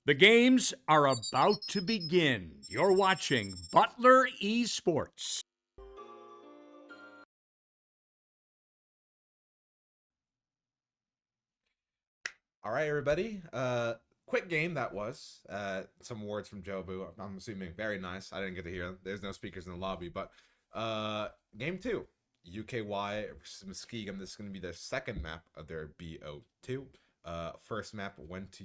The games are about to begin. You're watching Butler Esports. All right, everybody. Quick game that was. Some awards from Jobu. I'm assuming very nice. I didn't get to hear them. There's no speakers in the lobby, but game 2, UKY versus Muskingum. This is going to be their second map of their BO2. First map went to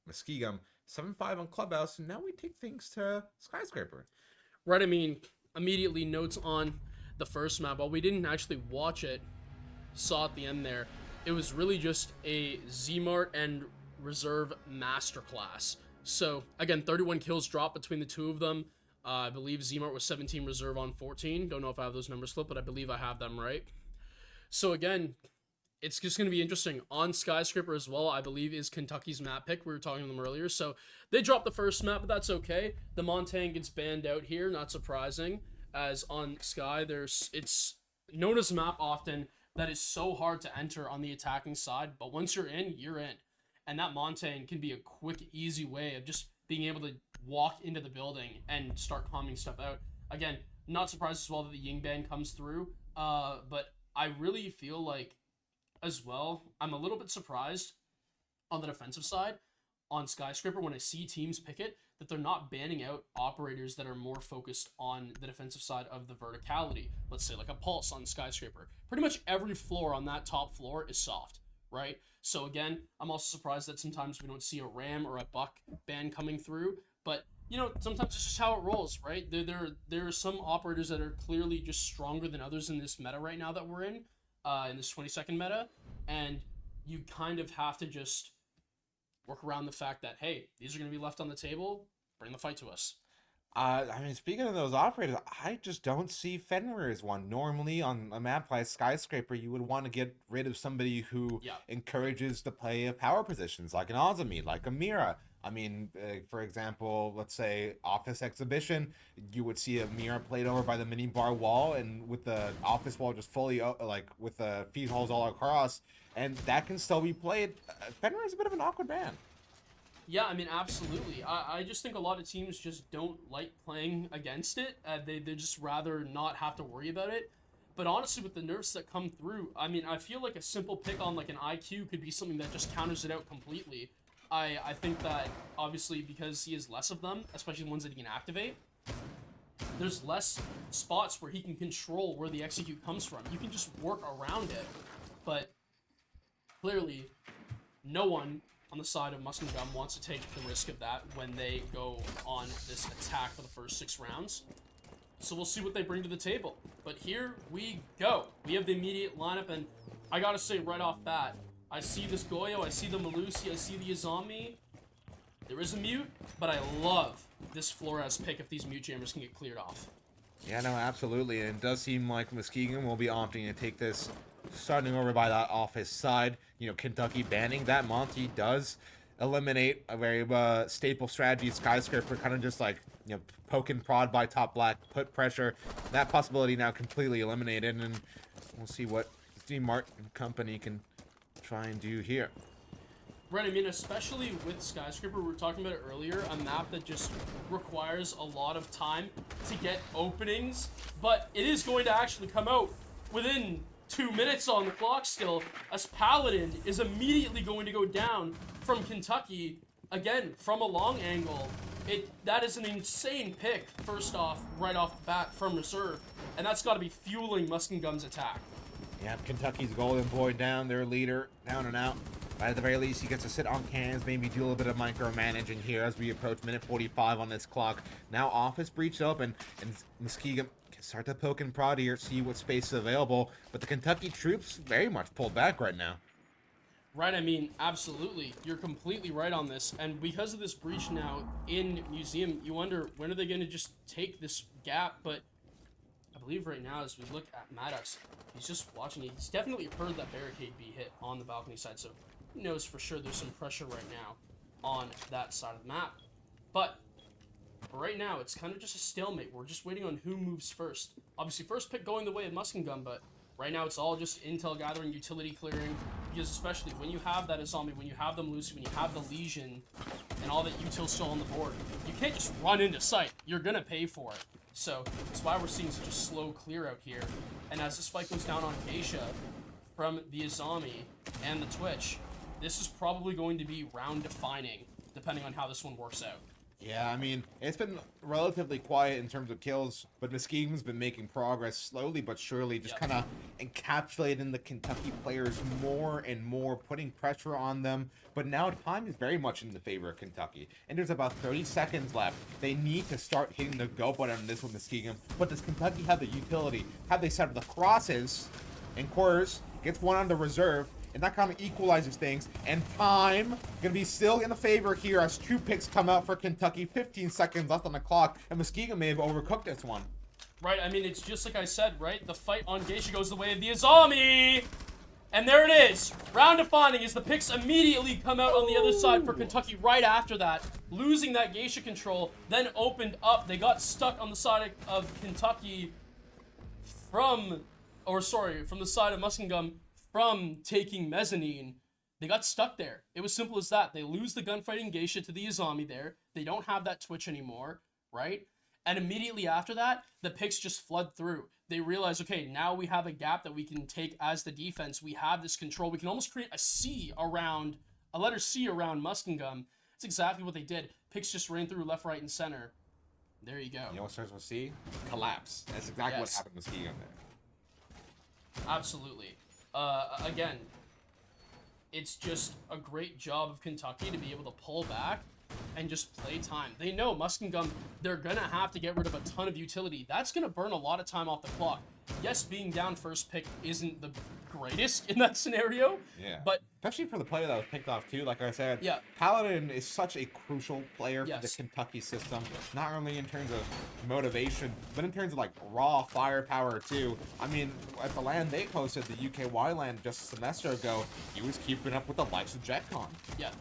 Muskingum 7-5 on Clubhouse, and now we take things to Skyscraper. Right, I mean, immediately notes on the first map. While we didn't actually watch it, saw at the end there, it was really just a Zmart and Reserve masterclass. So, again, 31 kills dropped between the two of them. I believe Zmart was 17, Reserve on 14. Don't know if I have those numbers flipped, but I believe I have them right. So, again, it's just going to be interesting. On Skyscraper as well, I believe, is Kentucky's map pick. We were talking to them earlier. So, they dropped the first map, but that's okay. The Montaigne gets banned out here, not surprising. As on Sky, it's known as a map often that is so hard to enter on the attacking side, but once you're in, you're in. And that Montaigne can be a quick, easy way of just being able to walk into the building and start calming stuff out. Again, not surprised as well that the Ying ban comes through, but I really feel like, as well, I'm a little bit surprised on the defensive side, on Skyscraper, when I see teams pick it, that they're not banning out operators that are more focused on the defensive side of the verticality. Let's say like a Pulse on Skyscraper. Pretty much every floor on that top floor is soft, right? So again, I'm also surprised that sometimes we don't see a Ram or a Buck ban coming through, but you know, sometimes it's just how it rolls, right? There are some operators that are clearly just stronger than others in this meta right now that we're in this 22nd meta, and you kind of have to just work around the fact that, hey, these are going to be left on the table, bring the fight to us. I mean, speaking of those operators, I just don't see Fenrir as one. Normally, on a map like Skyscraper, you would want to get rid of somebody who encourages the play of power positions, like an Azami, like a Mira. I mean, for example, let's say Office Exhibition, you would see a Mira played over by the mini bar wall, and with the Office wall just fully, with the feed holes all across, and that can still be played. Fenrir is a bit of an awkward ban. Yeah, I mean, absolutely. I just think a lot of teams just don't like playing against it. They just rather not have to worry about it. But honestly, with the nerfs that come through, I mean, I feel like a simple pick on like an IQ could be something that just counters it out completely. I think that, obviously, because he has less of them, especially the ones that he can activate, there's less spots where he can control where the execute comes from. You can just work around it. But clearly, no one on the side of Muskingum wants to take the risk of that when they go on this attack for the first 6 rounds. So we'll see what they bring to the table. But here we go. We have the immediate lineup, and I gotta say right off bat, I see this Goyo, I see the Malusi, I see the Izami. There is a mute, but I love this Flores pick if these mute jammers can get cleared off. Yeah, no, absolutely. And it does seem like Muskingum will be opting to take this starting over by that Office side. You know, Kentucky banning that Monty does eliminate a very staple strategy. Skyscraper kind of just like, you know, poke and prod by top black, put pressure. That possibility now completely eliminated, and we'll see what Zmart and company can try and do here. Right, I mean, especially with Skyscraper, we were talking about it earlier, a map that just requires a lot of time to get openings, but it is going to actually come out within 2 minutes on the clock still, as Paladin is immediately going to go down from Kentucky, again, from a long angle. That is an insane pick, first off, right off the bat from Reserve, and that's got to be fueling Muskingum's attack. Yeah, Kentucky's golden boy down, their leader, down and out. But at the very least, he gets to sit on cans, maybe do a little bit of micromanaging here as we approach minute 45 on this clock. Now Office breached open, and Muskingum can start to poke and prod here, see what space is available. But the Kentucky troops very much pulled back right now. Right, I mean, absolutely. You're completely right on this. And because of this breach now in Museum, you wonder, when are they going to just take this gap? But I believe right now, as we look at Maddox, he's just watching it. He's definitely heard that barricade be hit on the balcony side, so he knows for sure there's some pressure right now on that side of the map. But for right now, it's kind of just a stalemate. We're just waiting on who moves first. Obviously, first pick going the way of Muskingum, but right now it's all just intel gathering, utility clearing, because especially when you have that Azami, when you have the Malusi, when you have the Legion, and all that util's still on the board. You can't just run into sight. You're gonna pay for it. So that's why we're seeing such a slow clear out here. And as this fight goes down on Geisha from the Izami and the Twitch, this is probably going to be round defining, depending on how this one works out. Yeah, I mean, it's been relatively quiet in terms of kills, but Muskingum's been making progress slowly but surely, just kind of encapsulating the Kentucky players more and more, putting pressure on them. But now time is very much in the favor of Kentucky, and there's about 30 seconds left. They need to start hitting the go button on this with Muskingum, but does Kentucky have the utility? Have they set up the crosses? And Quarters gets one on the reserve, and that kind of equalizes things. And time gonna be still in the favor here as 2 picks come out for Kentucky. 15 seconds left on the clock, and Muskingum may have overcooked this one. Right, I mean, it's just like I said, right? The fight on Geisha goes the way of the Izami! And there it is! Round defining as the picks immediately come out on the other side for Kentucky right after that. Losing that Geisha control, then opened up. They got stuck on the side of Kentucky from the side of Muskingum from taking Mezzanine. They got stuck there. It was simple as that. They lose the gunfighting Geisha to the Izami there. They don't have that Twitch anymore, right? And immediately after that, the picks just flood through. They realize, okay, now we have a gap that we can take as the defense. We have this control. We can almost create a letter C around Muskingum. That's exactly what they did. Picks just ran through left, right, and center. There you go. You know what starts with C? Collapse. That's exactly what happened with Muskingum there. Absolutely. Again, it's just a great job of Kentucky to be able to pull back and just play time. They know Muskingum, they're gonna have to get rid of a ton of utility. That's gonna burn a lot of time off the clock. Yes, being down first pick isn't the greatest in that scenario. Yeah. But especially for the player that was picked off too, like I said. Yeah. Paladin is such a crucial player for the Yes. Kentucky system. Not only in terms of motivation, but in terms of like raw firepower too. I mean, at the land they hosted, the UKY land just a semester ago, he was keeping up with the likes of JetCon. yeah.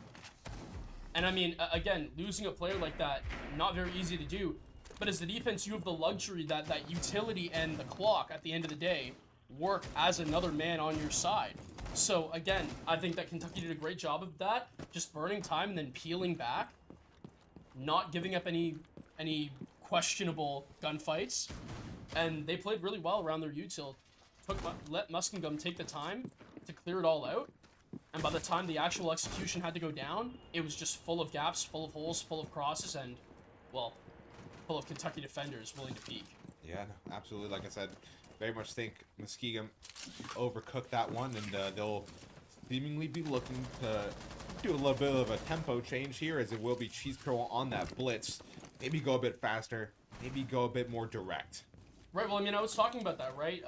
And I mean, again, losing a player like that, not very easy to do. But as the defense, you have the luxury that utility and the clock at the end of the day work as another man on your side. So again, I think that Kentucky did a great job of that, just burning time and then peeling back, not giving up any questionable gunfights, and they played really well around their util. Let Muskingum take the time to clear it all out, and by the time the actual execution had to go down, it was just full of gaps, full of holes, full of crosses, and, well, full of Kentucky defenders willing to peek. Yeah, absolutely. Like I said, very much think Muskingum overcooked that one, and they'll seemingly be looking to do a little bit of a tempo change here, as it will be Cheese Curl on that blitz. Maybe go a bit faster, maybe go a bit more direct. Right, well, I mean, I was talking about that, right?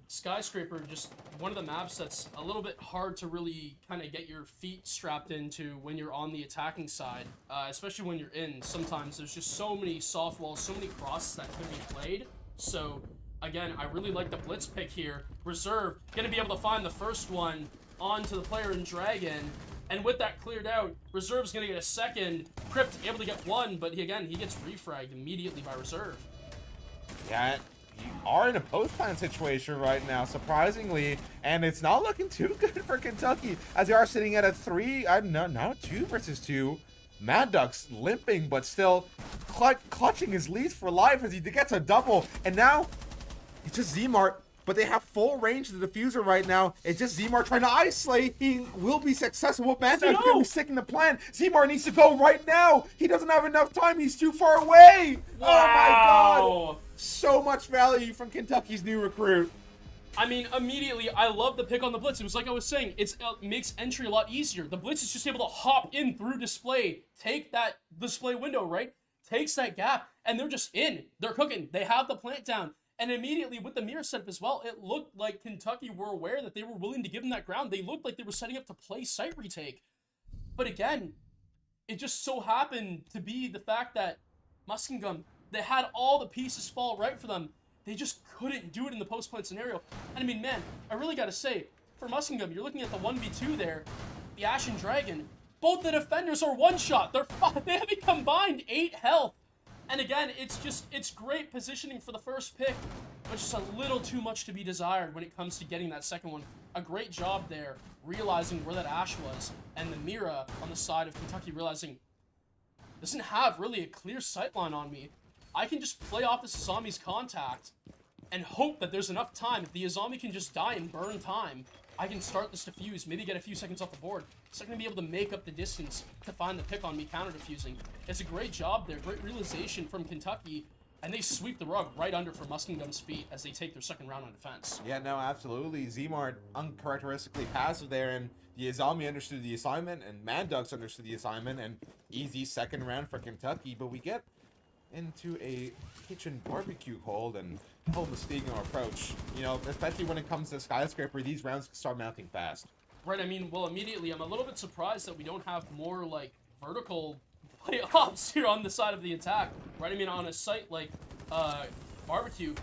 Skyscraper, just one of the maps that's a little bit hard to really kind of get your feet strapped into when you're on the attacking side, especially when you're in. Sometimes there's just so many soft walls, so many crosses that could be played. So, again, I really like the blitz pick here. Reserve, going to be able to find the first one onto the player in Dragon. And with that cleared out, Reserve's going to get a second. Crypt able to get one, but he gets refragged immediately by Reserve. Yeah, you are in a post-plan situation right now, surprisingly, and it's not looking too good for Kentucky, as they are sitting at a 2 versus 2. Mad Duck's limping, but still clutching his leads for life as he gets a double, and now it's just Z-Mart. But they have full range of the diffuser right now. It's just Z-Mart trying to isolate. He will be successful. Mad Duck's going to be sticking the plan. Z-Mart needs to go right now. He doesn't have enough time. He's too far away. Wow. Oh my God. So much value from Kentucky's new recruit. I mean, immediately, I love the pick on the blitz. It was like I was saying, it makes entry a lot easier. The blitz is just able to hop in through display, take that display window, right? Takes that gap, and they're just in. They're cooking. They have the plant down. And immediately, with the mirror setup as well, it looked like Kentucky were aware that they were willing to give them that ground. They looked like they were setting up to play site retake. But again, it just so happened to be the fact that Muskingum, they had all the pieces fall right for them. They just couldn't do it in the post-plant scenario. And I mean, man, I really got to say, for Muskingum, you're looking at the 1v2 there, the Ashen Dragon. Both the defenders are one-shot. They have a combined 8 health. And again, it's great positioning for the first pick, but just a little too much to be desired when it comes to getting that second one. A great job there, realizing where that Ash was, and the Mira on the side of Kentucky realizing, doesn't have really a clear sightline on me. I can just play off this Azami's contact and hope that there's enough time. If the Azami can just die and burn time, I can start this defuse, maybe get a few seconds off the board. So I'm going to be able to make up the distance to find the pick on me counter defusing. It's a great job there, great realization from Kentucky, and they sweep the rug right under for Muskingum's feet as they take their second round on defense. Yeah, no, absolutely. Zmart uncharacteristically passive there, and the Azami understood the assignment, and Mad Ducks understood the assignment, and easy second round for Kentucky, but we get into a kitchen barbecue hold and whole Muskingum approach. You know, especially when it comes to Skyscraper, these rounds start mounting fast. Right, I mean, well, immediately, I'm a little bit surprised that we don't have more, like, vertical playoffs here on the side of the attack. Right, I mean, on a site like barbecue,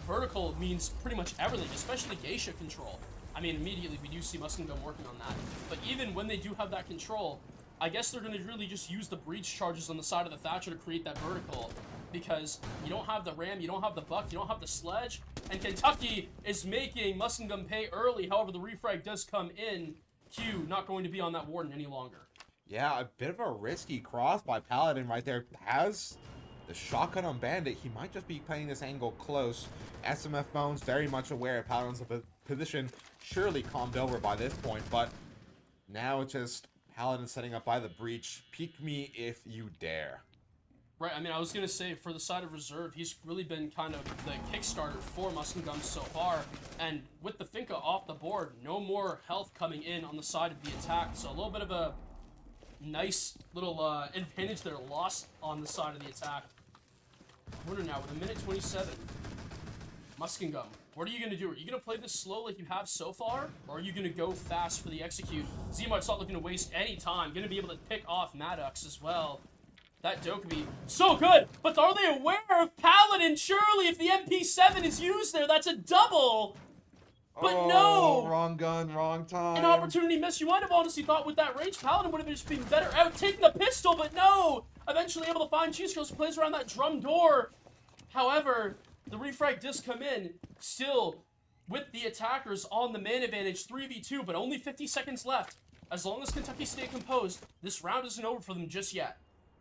vertical means pretty much everything, especially geisha control. I mean, immediately, we do see Muskingum working on that. But even when they do have that control, I guess they're going to really just use the breach charges on the side of the Thatcher to create that vertical, because you don't have the ram, you don't have the buck, you don't have the sledge, and Kentucky is making Muskingum pay early. However, the refrag does come in. Q not going to be on that Warden any longer. Yeah, a bit of a risky cross by Paladin right there. Has the shotgun on Bandit. He might just be playing this angle close. SMF Bones very much aware of Paladin's position. Surely calmed over by this point, but now it's just Paladin setting up by the breach. Peek me if you dare. Right, I mean, I was going to say, for the side of Reserve, he's really been kind of the Kickstarter for Muskingum so far, and with the Finka off the board, no more health coming in on the side of the attack, so a little bit of a nice little advantage there lost on the side of the attack. Wonder now, with a minute 27, Muskingum, what are you going to do? Are you going to play this slow like you have so far, or are you going to go fast for the execute? Zmart's not looking to waste any time, going to be able to pick off Maddox as well. That Dokkaebi, so good, but are they aware of Paladin? Surely, if the MP7 is used there, that's a double. But no! Wrong gun, wrong time. An opportunity miss. You might have honestly thought with that range, Paladin would have just been better out taking the pistol, but no! Eventually able to find Cheese Girls, who plays around that drum door. However, the refrag does come in, still with the attackers on the man advantage, 3v2, but only 50 seconds left. As long as Kentucky stay composed, this round isn't over for them just yet.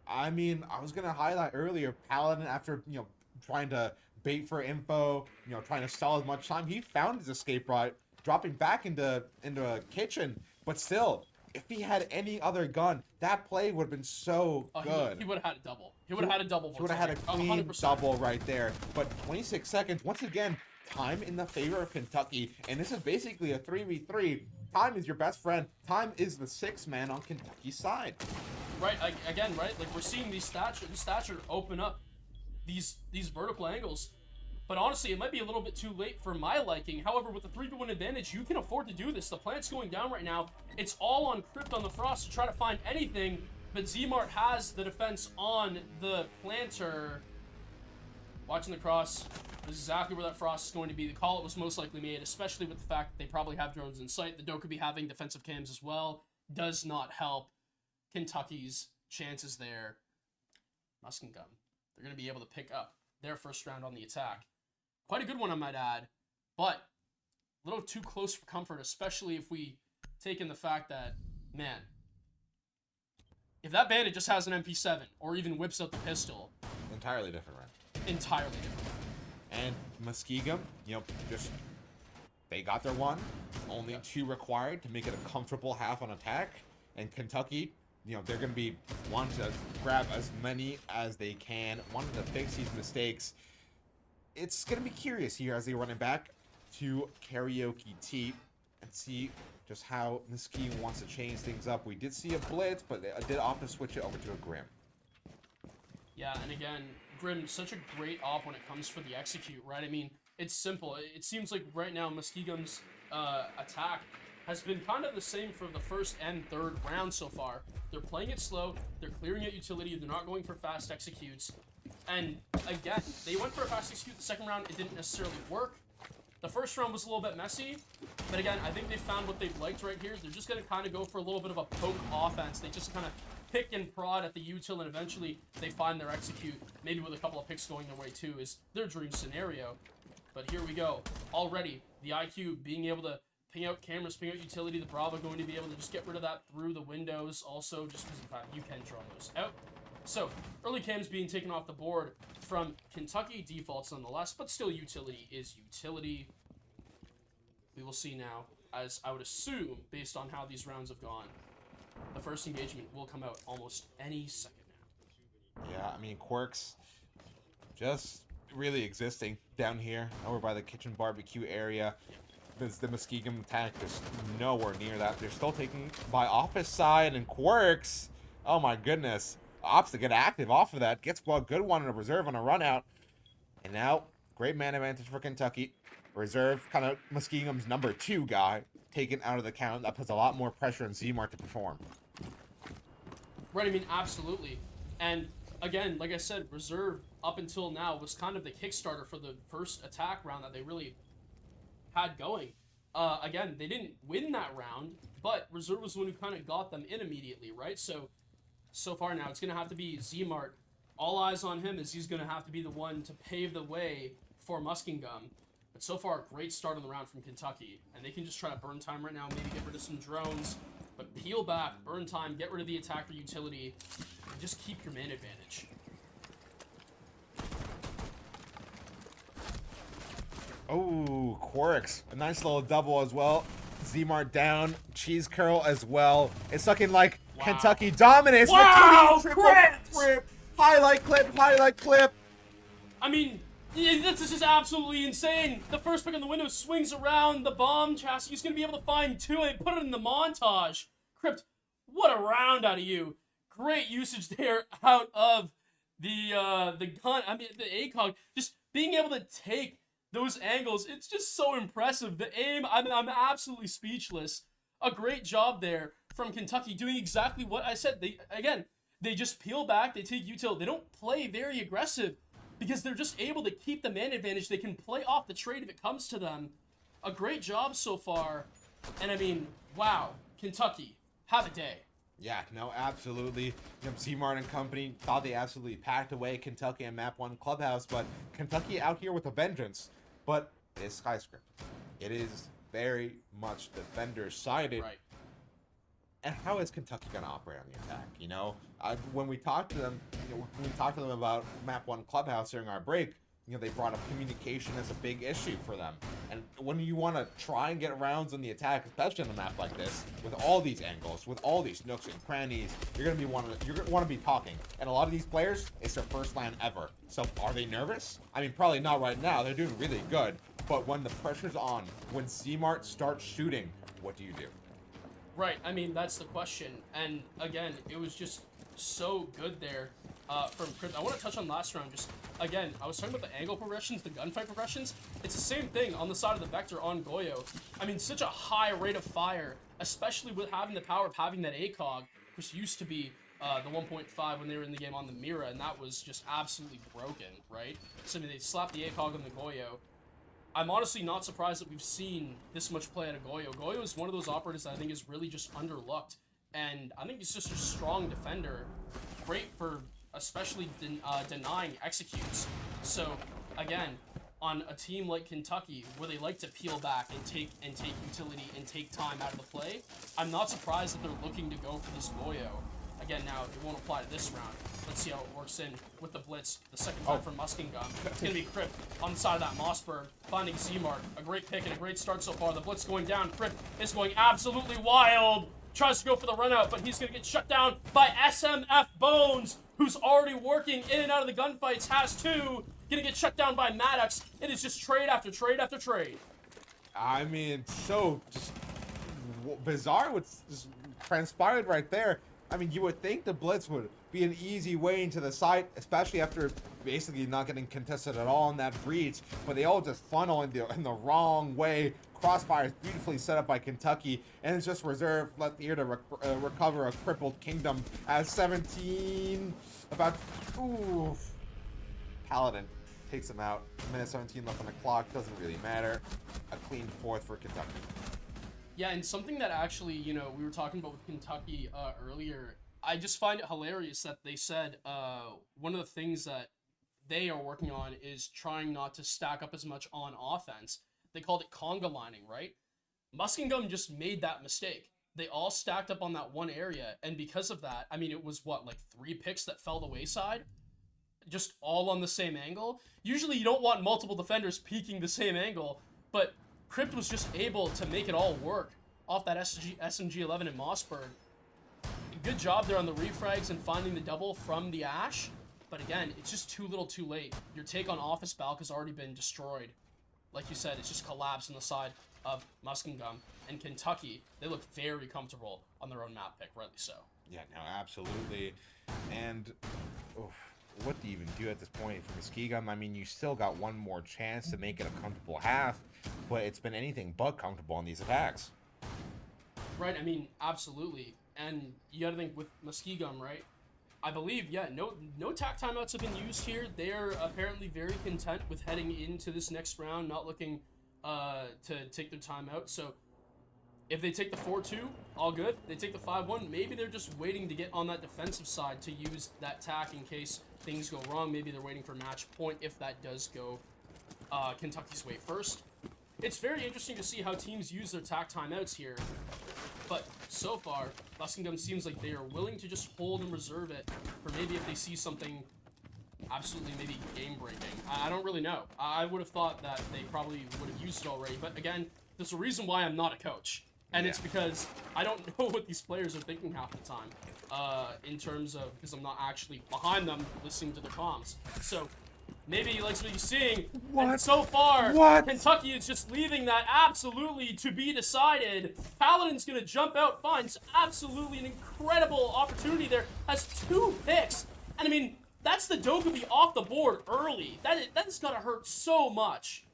I mean, I was going to highlight earlier, Paladin, after, you know, trying to bait for info, you know, trying to stall as much time, he found his escape route, dropping back into a kitchen, but still, if he had any other gun, that play would have been so good. He would have had a double. He would have had a double. He would have had a clean 100%. Double right there. But 26 seconds, once again, time in the favor of Kentucky, and this is basically a 3v3. Time is your best friend. Time is the sixth man on Kentucky's side. Right, again, right? Like, we're seeing these Thatcher open up these vertical angles. But honestly, it might be a little bit too late for my liking. However, with the 3-1 advantage, you can afford to do this. The plant's going down right now. It's all on Crypt on the Frost to try to find anything. But Zmart has the defense on the planter. Watching the cross. This is exactly where that Frost is going to be. The call it was most likely made, especially with the fact that they probably have drones in sight. The Dokkaebi having defensive cams as well does not help Kentucky's chances there. Muskingum, they're going to be able to pick up their first round on the attack. Quite a good one, I might add, but a little too close for comfort, especially if we take in the fact that, man, if that bandit just has an MP7 or even whips out the pistol. Entirely different round. Entirely different. And Muskingum, you know, just, they got their one. Only two required to make it a comfortable half on attack. And Kentucky, you know, they're going to be wanting to grab as many as they can, wanting to fix these mistakes. It's going to be curious here as they run it back to Karaoke T and see just how Muskingum wants to change things up. We did see a blitz, but they did opt to switch it over to a Grim. Yeah, and again, Grim, such a great op when it comes for the execute, right? I mean, it's simple. It seems like right now Muskingum's attack has been kind of the same for the first and third round so far. They're playing it slow, they're clearing out utility, they're not going for fast executes. And again, they went for a fast execute the second round, it didn't necessarily work. The first round was a little bit messy, but again, I think they found what they've liked right here. They're just going to kind of go for a little bit of a poke offense. They just kind of pick and prod at the util, and eventually they find their execute, maybe with a couple of picks going their way too, is their dream scenario. But here we go. Already, the IQ being able to ping out cameras, ping out utility, the Bravo going to be able to just get rid of that through the windows. Also, just because in fact you can draw those out. So, early cams being taken off the board from Kentucky, defaults nonetheless, but still utility is utility. We will see now, as I would assume, based on how these rounds have gone, the first engagement will come out almost any second now. Yeah, I mean, Quirks just really existing down here over by the kitchen barbecue area. The Muskingum attack is nowhere near that. They're still taking by Office side, and Quirks, oh my goodness, opts to get active off of that, gets a good one in a reserve on a run out, and now great man advantage for Kentucky. Reserve, kind of Muskingum's number 2 guy, taken out of the count. That puts a lot more pressure on Zmart to perform. Right, I mean, absolutely. And again, like I said, Reserve up until now was kind of the Kickstarter for the first attack round that they really had going. Again, they didn't win that round, but Reserve was the one who kind of got them in immediately, right? So far now, it's going to have to be Zmart. All eyes on him, as he's going to have to be the one to pave the way for Muskingum. But so far, a great start on the round from Kentucky. And they can just try to burn time right now, maybe get rid of some drones. But peel back, burn time, get rid of the attacker utility, and just keep your man advantage. Oh, Quirks. A nice little double as well. Zmart down. Cheese curl as well. It's looking like Kentucky dominates. Wow, Trip. Highlight clip. I mean, this is just absolutely insane. The first pick on the window swings around the bomb chassis. He's going to be able to find 2 and put it in the montage. Crypt, what a round out of you. Great usage there out of the gun. I mean, the ACOG. Just being able to take those angles, it's just so impressive. The aim, I'm absolutely speechless. A great job there from Kentucky, doing exactly what I said. They just peel back, they take util. They don't play very aggressive because they're just able to keep the man advantage. They can play off the trade if it comes to them. A great job so far. And I mean, wow, Kentucky, have a day. Yeah, no, absolutely. Zmart and company thought they absolutely packed away Kentucky and Map 1 Clubhouse, but Kentucky out here with a vengeance. But it is Skyscraper. It is very much defender-sided. Right. And how is Kentucky going to operate on the attack? You know, when we talked to them, about Map 1 Clubhouse during our break, they brought up communication as a big issue for them. And when you want to try and get rounds on the attack, especially on a map like this, with all these angles, with all these nooks and crannies, you're going to want to be talking. And a lot of these players, it's their first LAN ever. So are they nervous? I mean, probably not right now. They're doing really good. But when the pressure's on, when Zmart starts shooting, what do you do? Right, I mean, that's the question. And again, it was just so good there from Crypt. I want to touch on last round. Just again, I was talking about the angle progressions, the gunfight progressions. It's the same thing on the side of the Vector on Goyo. I mean, such a high rate of fire, especially with having the power of having that ACOG, which used to be the 1.5 when they were in the game on the Mira, and that was just absolutely broken, right? So I mean, they slapped the ACOG on the Goyo. I'm honestly not surprised that we've seen this much play out of Goyo. Goyo is one of those operators that I think is really just underlooked, and I think he's just a strong defender, great for especially denying executes. So again, on a team like Kentucky, where they like to peel back and take utility and take time out of the play, I'm not surprised that they're looking to go for this Goyo. Again, now it won't apply to this round. Let's see how it works in with the blitz. The second time from Muskingum. It's going to be Crypt on the side of that Mossberg, finding Zmart. A great pick and a great start so far. The blitz going down. Crypt is going absolutely wild. Tries to go for the run out, but he's going to get shut down by SMF Bones, who's already working in and out of the gunfights. Has 2. Going to get shut down by Maddox. It is just trade after trade after trade. I mean, so just bizarre what's just transpired right there. I mean, you would think the blitz would be an easy way into the site, especially after basically not getting contested at all in that breach, but they all just funnel in the wrong way. Crossfire is beautifully set up by Kentucky, and it's just reserved, left here to recover a crippled Kingdom as 17, Paladin takes him out. Minute 17 left on the clock, doesn't really matter. A clean 4th for Kentucky. Yeah, and something that actually, we were talking about with Kentucky earlier, I just find it hilarious that they said one of the things that they are working on is trying not to stack up as much on offense. They called it conga lining, right? Muskingum just made that mistake. they all stacked up on that one area, and because of that, I mean, it was what, like 3 picks that fell the wayside, just all on the same angle. Usually you don't want multiple defenders peeking the same angle, but Crypt was just able to make it all work off that SMG-11 in Mossberg. Good job there on the refrags and finding the double from the Ash. But again, it's just too little too late. Your take on Office Balk has already been destroyed. Like you said, it's just collapsed on the side of Muskingum. And Kentucky, they look very comfortable on their own map pick, rightly so. Yeah, no, absolutely. And what do you even do at this point for Muskingum? I mean, you still got one more chance to make it a comfortable half, but it's been anything but comfortable on these attacks. Right, I mean, absolutely. And you gotta think with Muskingum, right? I believe, yeah, no tack timeouts have been used here. They're apparently very content with heading into this next round, not looking to take their timeout. So if they take the 4-2, all good. They take the 5-1, maybe they're just waiting to get on that defensive side to use that tack in case things go wrong. Maybe they're waiting for match point if that does go Kentucky's way first. It's very interesting to see how teams use their tack timeouts here. But so far, Muskingum seems like they are willing to just hold and reserve it for maybe if they see something absolutely maybe game-breaking. I don't really know. I would have thought that they probably would have used it already. But again, there's a reason why I'm not a coach. And it's because I don't know what these players are thinking half the time in terms of, because I'm not actually behind them listening to their comms. So maybe he likes what he's seeing. What? And so far, What? Kentucky is just leaving that absolutely to be decided. Paladin's going to jump out, finds absolutely an incredible opportunity there. Has 2 picks. And I mean, that's the Dokubi off the board early. That's got to hurt so much.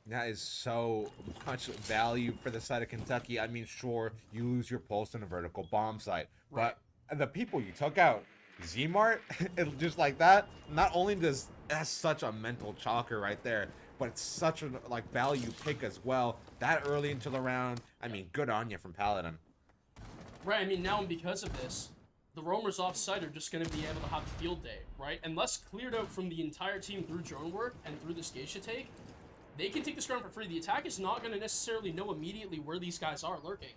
That is so much value for the side of Kentucky. I mean, sure, you lose your pulse on a vertical bomb site, Right. but the people you took out, Zmart, just like that, not only does that's such a mental chalker right there, but it's such a like value pick as well. That early into the round, I mean, good on you from Paladin. Right, I mean, now and because of this, the roamers off-site are just going to be able to have a field day, right? Unless cleared out from the entire team through drone work and through this geisha take, they can take this ground for free. The attack is not going to necessarily know immediately where these guys are lurking.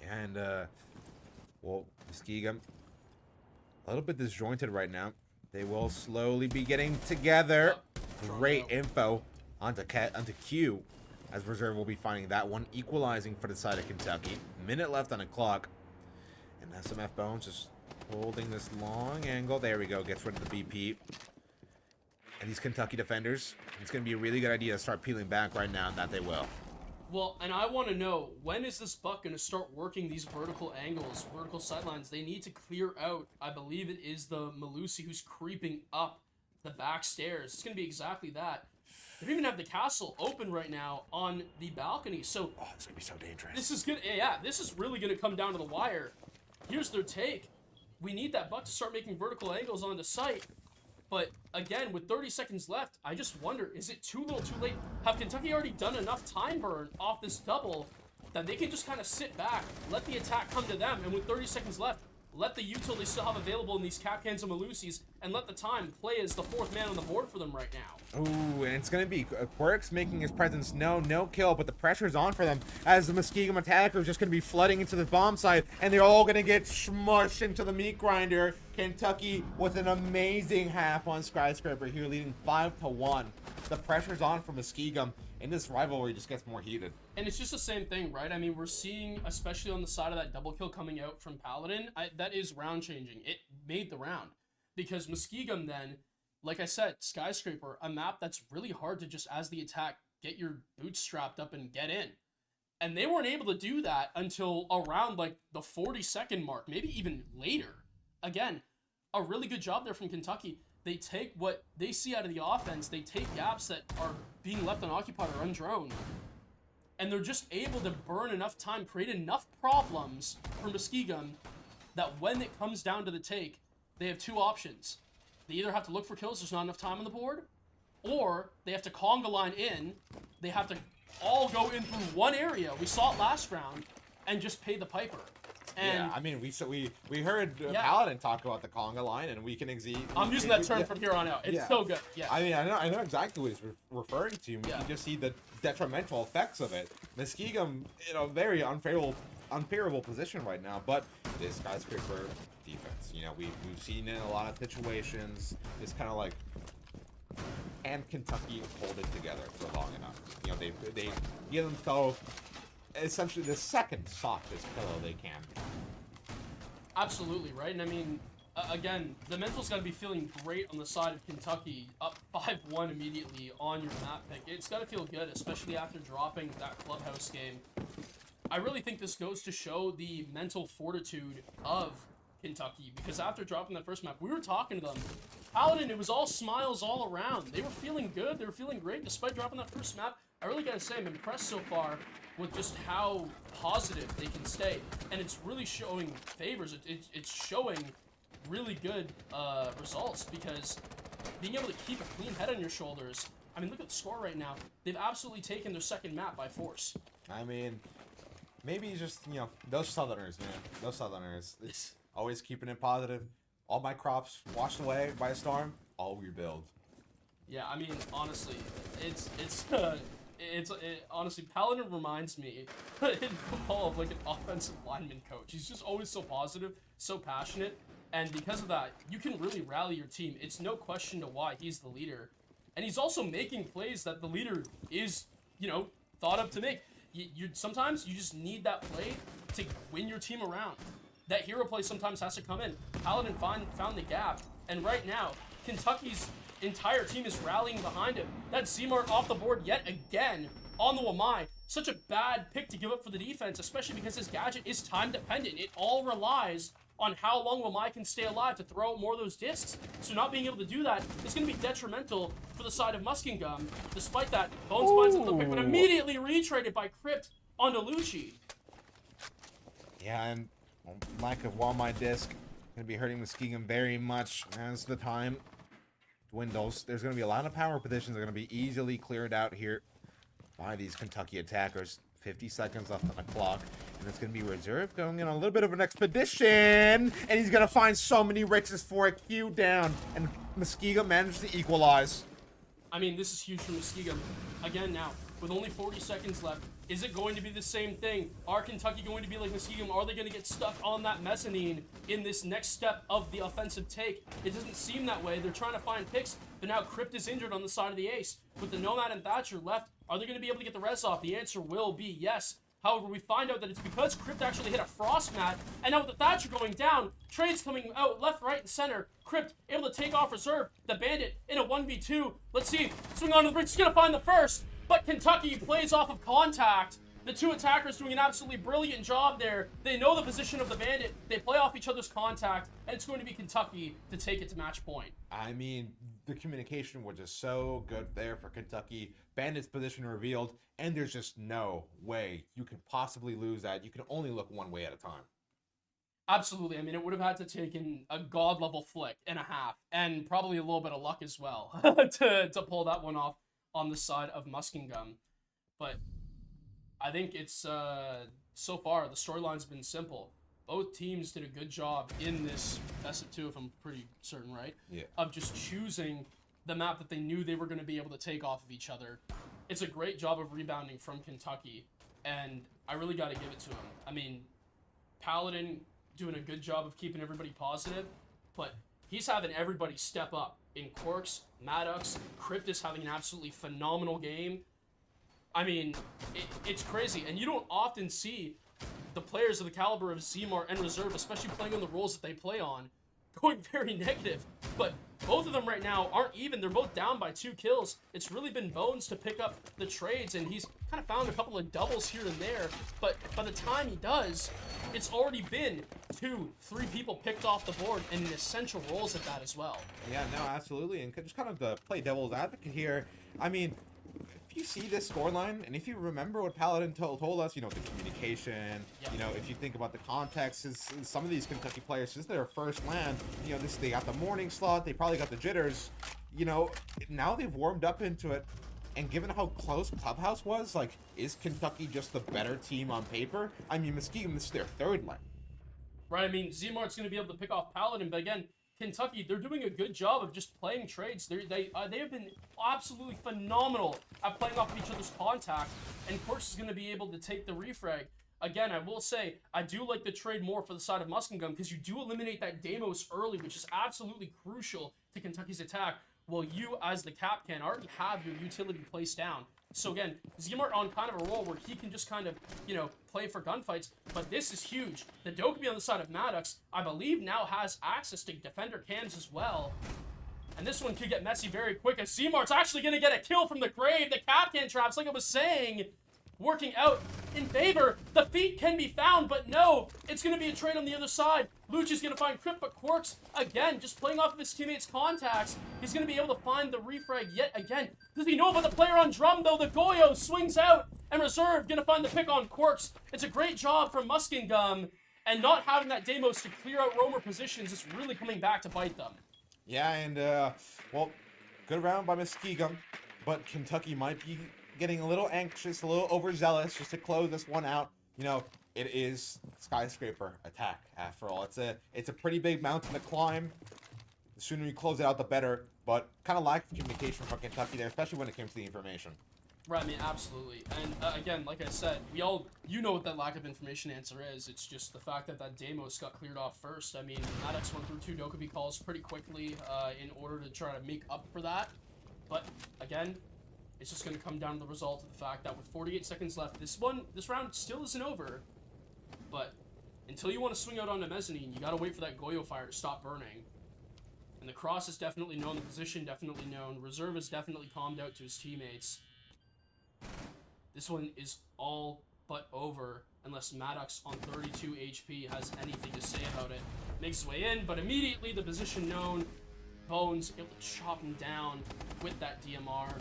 And, well, Muskingum, a little bit disjointed right now. They will slowly be getting together. Great info onto Q, as Reserve will be finding that one, equalizing for the side of Kentucky. Minute left on the clock. And SMF Bones just holding this long angle. There we go, gets rid of the BP. And these Kentucky defenders, it's going to be a really good idea to start peeling back right now, and that they will. Well, and I want to know, when is this Buck going to start working these vertical angles, vertical sidelines? They need to clear out, I believe it is the Malusi who's creeping up the back stairs. It's going to be exactly that. They don't even have the castle open right now on the balcony, so... Oh, it's going to be so dangerous. This is good. Yeah, this is really going to come down to the wire. Here's their take. We need that Buck to start making vertical angles onto site. But again, with 30 seconds left, I just wonder, is it too little too late? Have Kentucky already done enough time burn off this double that they can just kind of sit back, let the attack come to them, and with 30 seconds left, let the util they still have available in these Capcans and Malusis, and let the time play as the 4th man on the board for them right now. Ooh, and it's going to be Quirks making his presence known. No kill, but the pressure's on for them as the Muskingum attacker is just going to be flooding into the bomb site, and they're all going to get smushed into the meat grinder. Kentucky with an amazing half on Skyscraper here, leading 5-1. The pressure's on for Muskingum, and this rivalry just gets more heated. And it's just the same thing, right? I mean, we're seeing, especially on the side of that double kill coming out from Paladin, that is round changing. It made the round. Because Muskingum then, like I said, Skyscraper, a map that's really hard to just, as the attack, get your boots strapped up and get in. And they weren't able to do that until around, like, the 40-second mark, maybe even later. Again, a really good job there from Kentucky. They take what they see out of the offense, they take gaps that are being left unoccupied or undroned, and they're just able to burn enough time, create enough problems for Muskingum that when it comes down to the take, they have 2 options. They either have to look for kills, there's not enough time on the board, or they have to conga line in, they have to all go in through one area, we saw it last round, and just pay the piper. And yeah, I mean, we heard Yeah. Paladin talk about the conga line, and we can I'm using that term from here on out. It's Yeah. so good. Yeah. I mean, I know exactly what he's referring to. We Yeah. can just see the detrimental effects of it. Muskingum in a very unfavorable position right now, but this skyscraper defense, you know, we've seen in a lot of situations. It's kind of like, can Kentucky hold it together for long enough? You know, they give themselves essentially the second softest pillow they can. Absolutely, right? And I mean, again, the mental's got to be feeling great on the side of Kentucky, up 5-1 immediately on your map pick. It's got to feel good, especially after dropping that clubhouse game. I really think this goes to show the mental fortitude of Kentucky, because after dropping that first map, we were talking to them. Paladin, it was all smiles all around. They were feeling good. They were feeling great despite dropping that first map. I really got to say, I'm impressed so far with just how positive they can stay. And it's really showing favors. It's showing really good results, because being able to keep a clean head on your shoulders. I mean, look at the score right now. They've absolutely taken their second map by force. I mean, maybe just, you know, those Southerners, man. Those Southerners. It's always keeping it positive. All my crops washed away by a storm, I'll rebuild. Yeah, I mean, honestly, honestly, Paladin reminds me in football of like an offensive lineman coach. He's just always so positive, so passionate, and because of that, you can really rally your team. It's no question to why he's the leader, and he's also making plays that the leader is, you know, thought of to make. Sometimes you just need that play to win your team around. That hero play sometimes has to come in. Paladin found the gap, and right now, Kentucky's entire team is rallying behind him. That Z-Mart off the board yet again on the Wamai. Such a bad pick to give up for the defense, especially because his gadget is time dependent. It all relies on how long Wamai can stay alive to throw out more of those discs. So not being able to do that is going to be detrimental for the side of Muskingum. Despite that, Bones finds another pick, but immediately retraded by Crypt onto Lucci. Yeah, and lack of Wamai disc going to be hurting Muskingum very much as the time dwindles. There's going to be a lot of power positions that are going to be easily cleared out here by these Kentucky attackers. 50 seconds left on the clock, and it's going to be Reserve going in on a little bit of an expedition, and he's going to find so many riches for a Q down, and Muskingum managed to equalize. I mean, this is huge for Muskingum. Again now, with only 40 seconds left, is it going to be the same thing? Are Kentucky going to be like Muskingum? Are they going to get stuck on that mezzanine in this next step of the offensive take? It doesn't seem that way. They're trying to find picks, but now Crypt is injured on the side of the ace. With the Nomad and Thatcher left, are they going to be able to get the res off? The answer will be yes. However, we find out that it's because Crypt actually hit a frost mat, and now with the Thatcher going down, trades coming out left, right, and center. Crypt able to take off Reserve, the Bandit in a 1v2. Let's see, swing onto the bridge, he's going to find the first, but Kentucky plays off of contact. The two attackers doing an absolutely brilliant job there. They know the position of the Bandit, they play off each other's contact, and it's going to be Kentucky to take it to match point. I mean, the communication was just so good there for Kentucky. Bandit's position revealed, and there's just no way you can possibly lose that. You can only look one way at a time. Absolutely. I mean, it would have had to take in a god-level flick and a half, and probably a little bit of luck as well to pull that one off on the side of Muskingum. But I think it's, so far, the storyline's been simple. Both teams did a good job in this best of two, if I'm pretty certain, right? Yeah. Of just choosing the map that they knew they were going to be able to take off of each other. It's a great job of rebounding from Kentucky, and I really got to give it to him. I mean, Paladin doing a good job of keeping everybody positive, but he's having everybody step up. In Quarks, Maddox, Crypt is having an absolutely phenomenal game. I mean, it's crazy, and you don't often see the players of the caliber of Z-Mart and Reserve, especially playing on the roles that they play on, going very negative. But both of them right now aren't even. They're both down by 2 kills. It's really been Bones to pick up the trades, and he's kind of found a couple of doubles here and there. But by the time he does, it's already been 2, 3 people picked off the board, and in essential roles at that as well. Yeah, no, absolutely. And just kind of to play devil's advocate here, I mean, if you see this scoreline, and if you remember what Paladin told us, you know, the communication, you know, if you think about the context, is some of these Kentucky players, this is their first land, you know, they got the morning slot, they probably got the jitters, you know, now they've warmed up into it, and given how close Clubhouse was, like, is Kentucky just the better team on paper? I mean, Muskingum, this is their 3rd land. right? I mean, Zmart's going to be able to pick off Paladin, but again, Kentucky, they're doing a good job of just playing trades. They have been absolutely phenomenal at playing off of each other's contact, and Quartz is going to be able to take the refrag. Again, I will say, I do like the trade more for the side of Muskingum because you do eliminate that Deimos early, which is absolutely crucial to Kentucky's attack, while you, as the Capcan, already have your utility placed down. So again, Zmart on kind of a roll where he can just kind of, play for gunfights, but this is huge. The Dokkaebi on the side of Maddox, I believe, now has access to defender cams as well. And this one could get messy very quick as Zmart's actually going to get a kill from the grave. The Capcan traps, like I was saying, working out in favor. The feet can be found, but no, it's going to be a trade on the other side. Lucci's going to find Crypt, but Quarks, again, just playing off of his teammates' contacts, he's going to be able to find the refrag yet again. Does he know about the player on drum, though? The Goyo swings out, and Reserve going to find the pick on Quarks. It's a great job from Muskingum, and not having that Deimos to clear out roamer positions is really coming back to bite them. Yeah, and, well, good round by Muskingum, but Kentucky might be getting a little anxious, a little overzealous just to close this one out. It is skyscraper attack after all. It's a pretty big mountain to climb. The sooner you close it out, the better. But kind of lack of communication from Kentucky there, especially when it came to the information. Right, I mean, absolutely. And again, like I said, you know what that lack of information answer is. It's just the fact that Deimos got cleared off first. I mean, Maddox went through 2 Dokkaebi calls pretty quickly in order to try to make up for that. But again, it's just going to come down to the result of the fact that with 48 seconds left, this round still isn't over. But until you want to swing out on the mezzanine, you got to wait for that Goyo fire to stop burning. And the cross is definitely known, the position definitely known. Reserve is definitely calmed out to his teammates. This one is all but over unless Maddox on 32 HP has anything to say about it. Makes his way in, but immediately the position known. Bones able to chop him down with that DMR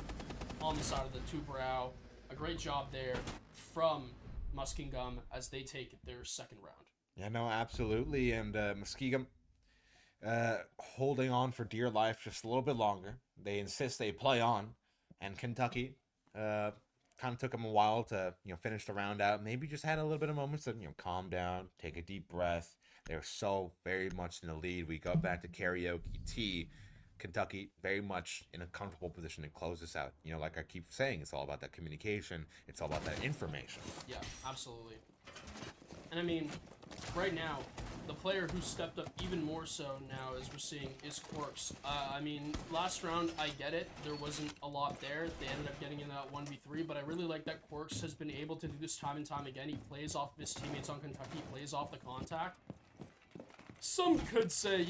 on the side of the 2-brow. A great job there from Muskingum as they take their second round. Yeah, no, absolutely. And Muskingum holding on for dear life just a little bit longer. They insist they play on. And Kentucky kind of took them a while to finish the round out. Maybe just had a little bit of moments to calm down, take a deep breath. They're so very much in the lead. We go back to karaoke T. Kentucky very much in a comfortable position to close this out. Like I keep saying, it's all about that communication. It's all about that information. Yeah, absolutely. And I mean, right now, the player who stepped up even more so now, as we're seeing, is Quarks. I mean, last round, I get it. There wasn't a lot there. They ended up getting in that 1v3, but I really like that Quarks has been able to do this time and time again. He plays off of his teammates on Kentucky, plays off the contact. Some could say,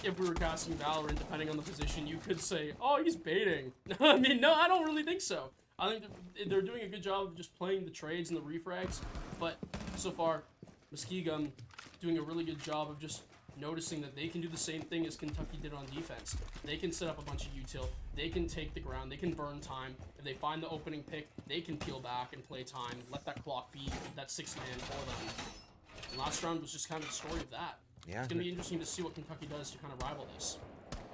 if we were casting Valorant, depending on the position, you could say, oh, he's baiting. I mean, no, I don't really think so. I think they're doing a good job of just playing the trades and the refrags, but so far, Muskingum doing a really good job of just noticing that they can do the same thing as Kentucky did on defense. They can set up a bunch of util, they can take the ground, they can burn time. If they find the opening pick, they can peel back and play time, let that clock beat that 6-man for them. And last round was just kind of the story of that. Yeah, it's going to be interesting to see what Kentucky does to kind of rival this.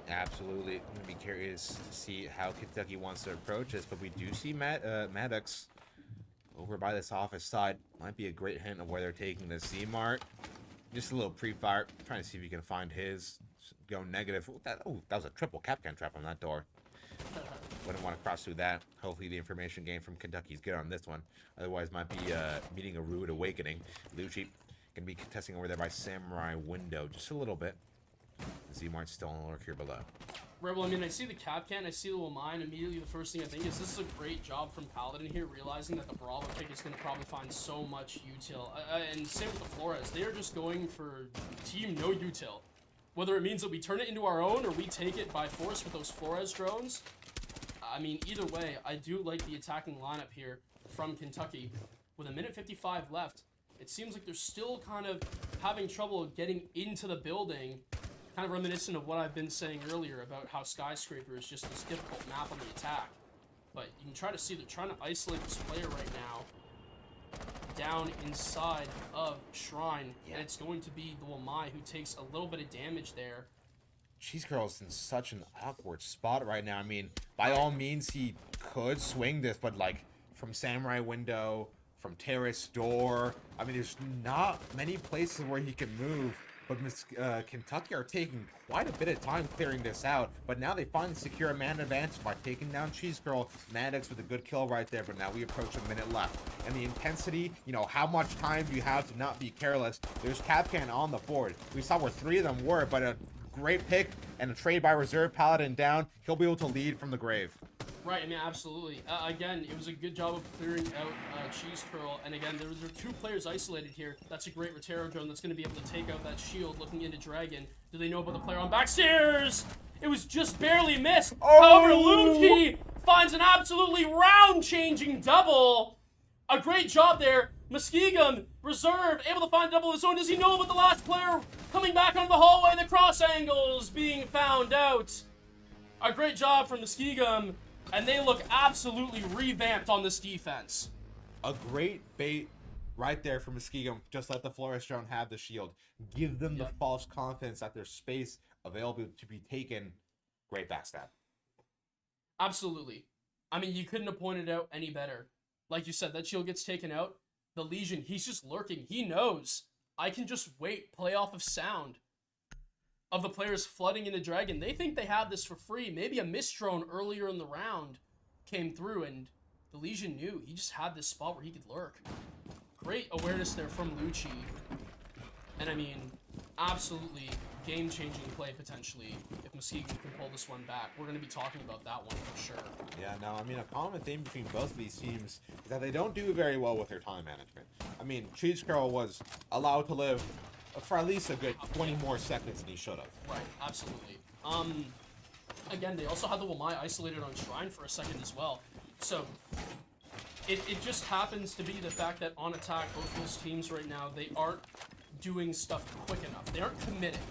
Absolutely. I'm going to be curious to see how Kentucky wants to approach this, but we do see Maddox over by this office side. Might be a great hint of where they're taking this. Z-Mart, just a little pre-fire, trying to see if he can find his. Go negative. That was a triple Capcan trap on that door. Wouldn't want to cross through that. Hopefully the information gain from Kentucky is good on this one. Otherwise, might be meeting a rude awakening. Lucci gonna be contesting over there by Samurai Window just a little bit. Z-Mart's still on the lurk here below. Right, well, I mean, I see the Capcan, I see the mine. Immediately, the first thing I think is this is a great job from Paladin here, realizing that the Bravo pick is going to probably find so much util. And same with the Flores. They are just going for team no util. Whether it means that we turn it into our own or we take it by force with those Flores drones. I mean, either way, I do like the attacking lineup here from Kentucky. With 1:55 left, it seems like they're still kind of having trouble getting into the building. Kind of reminiscent of what I've been saying earlier about how Skyscraper is just this difficult map on the attack. But you can try to see they're trying to isolate this player right now down inside of Shrine. Yeah. And it's going to be the Wamai who takes a little bit of damage there. Cheese Girl's in such an awkward spot right now. I mean, by all means, he could swing this, but like from Samurai Window, from terrace, door. I mean, there's not many places where he can move. But Kentucky are taking quite a bit of time clearing this out. But now they finally secure a man advantage by taking down Cheese Girl. Maddox with a good kill right there. But now we approach a minute left. And the intensity, you know, how much time do you have to not be careless? There's Capcan on the board. We saw where 3 of them were, but a great pick and a trade by Reserve Paladin down. He'll be able to lead from the grave. Right, I mean, absolutely. Again, it was a good job of clearing out Cheese Curl, and again, there were 2 players isolated here. That's a great Rotero drone that's going to be able to take out that shield looking into Dragon. Do they know about the player on backstairs? It was just barely missed. Oh! However, Luki finds an absolutely round-changing double. A great job there. Muskingum, Reserve, able to find a double of his own. Does he know about the last player coming back onto the hallway? The cross angles being found out. A great job from Muskingum. And they look absolutely revamped on this defense. A great bait right there for Muskingum. Just let the Florist drone have the shield. Give them the false confidence that there's space available to be taken. Great backstab. Absolutely. I mean, you couldn't have pointed out any better. Like you said, that shield gets taken out. The Legion, he's just lurking. He knows. I can just wait, play off of sound of the players flooding into Dragon. They think they have this for free. Maybe a mist drone earlier in the round came through, and the Legion knew. He just had this spot where he could lurk. Great awareness there from Lucci. And I mean, absolutely game-changing play potentially if Muskingum can pull this one back. We're going to be talking about that one for sure. Yeah, no, I mean, a common theme between both of these teams is that they don't do very well with their time management. I mean, Cheese Curl was allowed to live for at least a good 20 more seconds than he should have. Right, absolutely. Again, they also had the Wamai isolated on Shrine for a second as well. So, it just happens to be the fact that on attack, both those teams right now, they aren't doing stuff quick enough. They aren't committing.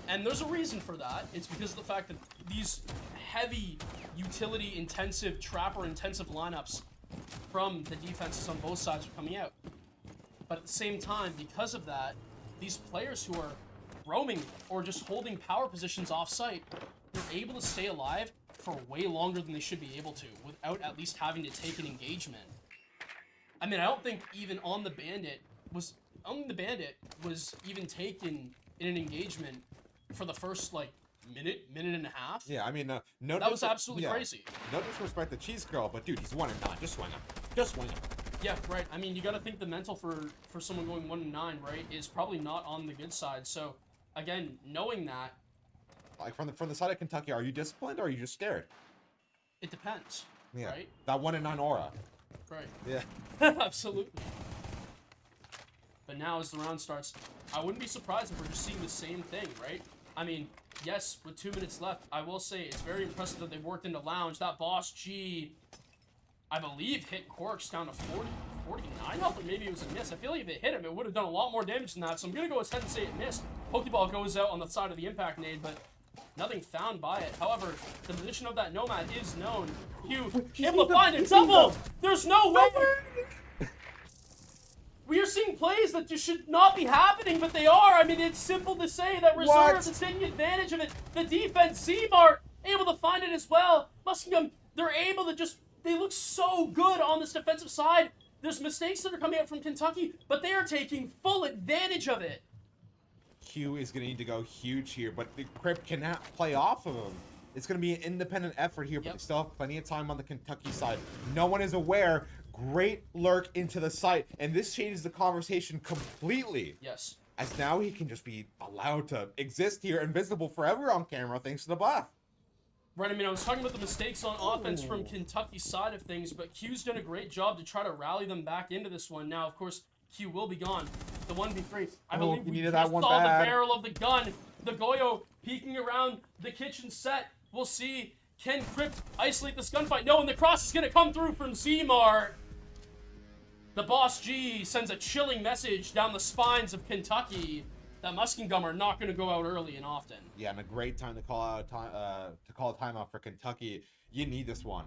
And there's a reason for that. It's because of the fact that these heavy, utility-intensive, trapper-intensive lineups from the defenses on both sides are coming out. But at the same time, because of that, these players who are roaming or just holding power positions off-site, they're able to stay alive for way longer than they should be able to without at least having to take an engagement. I mean, I don't think even on the Bandit was even taken in an engagement for the first, like, minute and a half. Yeah, I mean, that was absolutely crazy. No disrespect to Cheese Girl, but dude, he's 1-9. Just swing him. Just swing him. Yeah, right. I mean, you got to think the mental for someone going 1-9, right, is probably not on the good side. So, again, knowing that, like from the side of Kentucky, are you disciplined or are you just scared? It depends. Yeah. Right. That 1-9 aura. Right. Yeah. Absolutely. But now, as the round starts, I wouldn't be surprised if we're just seeing the same thing, right? I mean, yes, with 2 minutes left, I will say it's very impressive that they've worked into Lounge. That Boss G, I believe, hit Corks down to 49 health, or maybe it was a miss. I feel like if it hit him, it would have done a lot more damage than that, so I'm going to go ahead and say it missed. Pokeball goes out on the side of the impact nade, but nothing found by it. However, the position of that Nomad is known. Hugh, able to find it. Double! There's no way! We are seeing plays that just should not be happening, but they are. I mean, it's simple to say that Reserve is taking advantage of it. The defense, Z-Mart, able to find it as well. Muskingum, they're able to just, they look so good on this defensive side. There's mistakes that are coming out from Kentucky, but they are taking full advantage of it. Q is going to need to go huge here, but the Crypt cannot play off of him. It's going to be an independent effort here, but they still have plenty of time on the Kentucky side. No one is aware. Great lurk into the site, and this changes the conversation completely. Yes. As now he can just be allowed to exist here, invisible forever on camera, thanks to the buff. Right, I mean, I was talking about the mistakes on offense from Kentucky's side of things, but Q's done a great job to try to rally them back into this one. Now, of course, Q will be gone. The 1v3. I believe we just that one saw bad. the barrel of the gun. The Goyo peeking around the kitchen set. We'll see. Can Crypt isolate this gunfight? No, and the cross is going to come through from Z-Mart. The Boss G sends a chilling message down the spines of Kentucky that Muskingum are not going to go out early and often. Yeah, and a great time to call out a timeout for Kentucky. You need this one.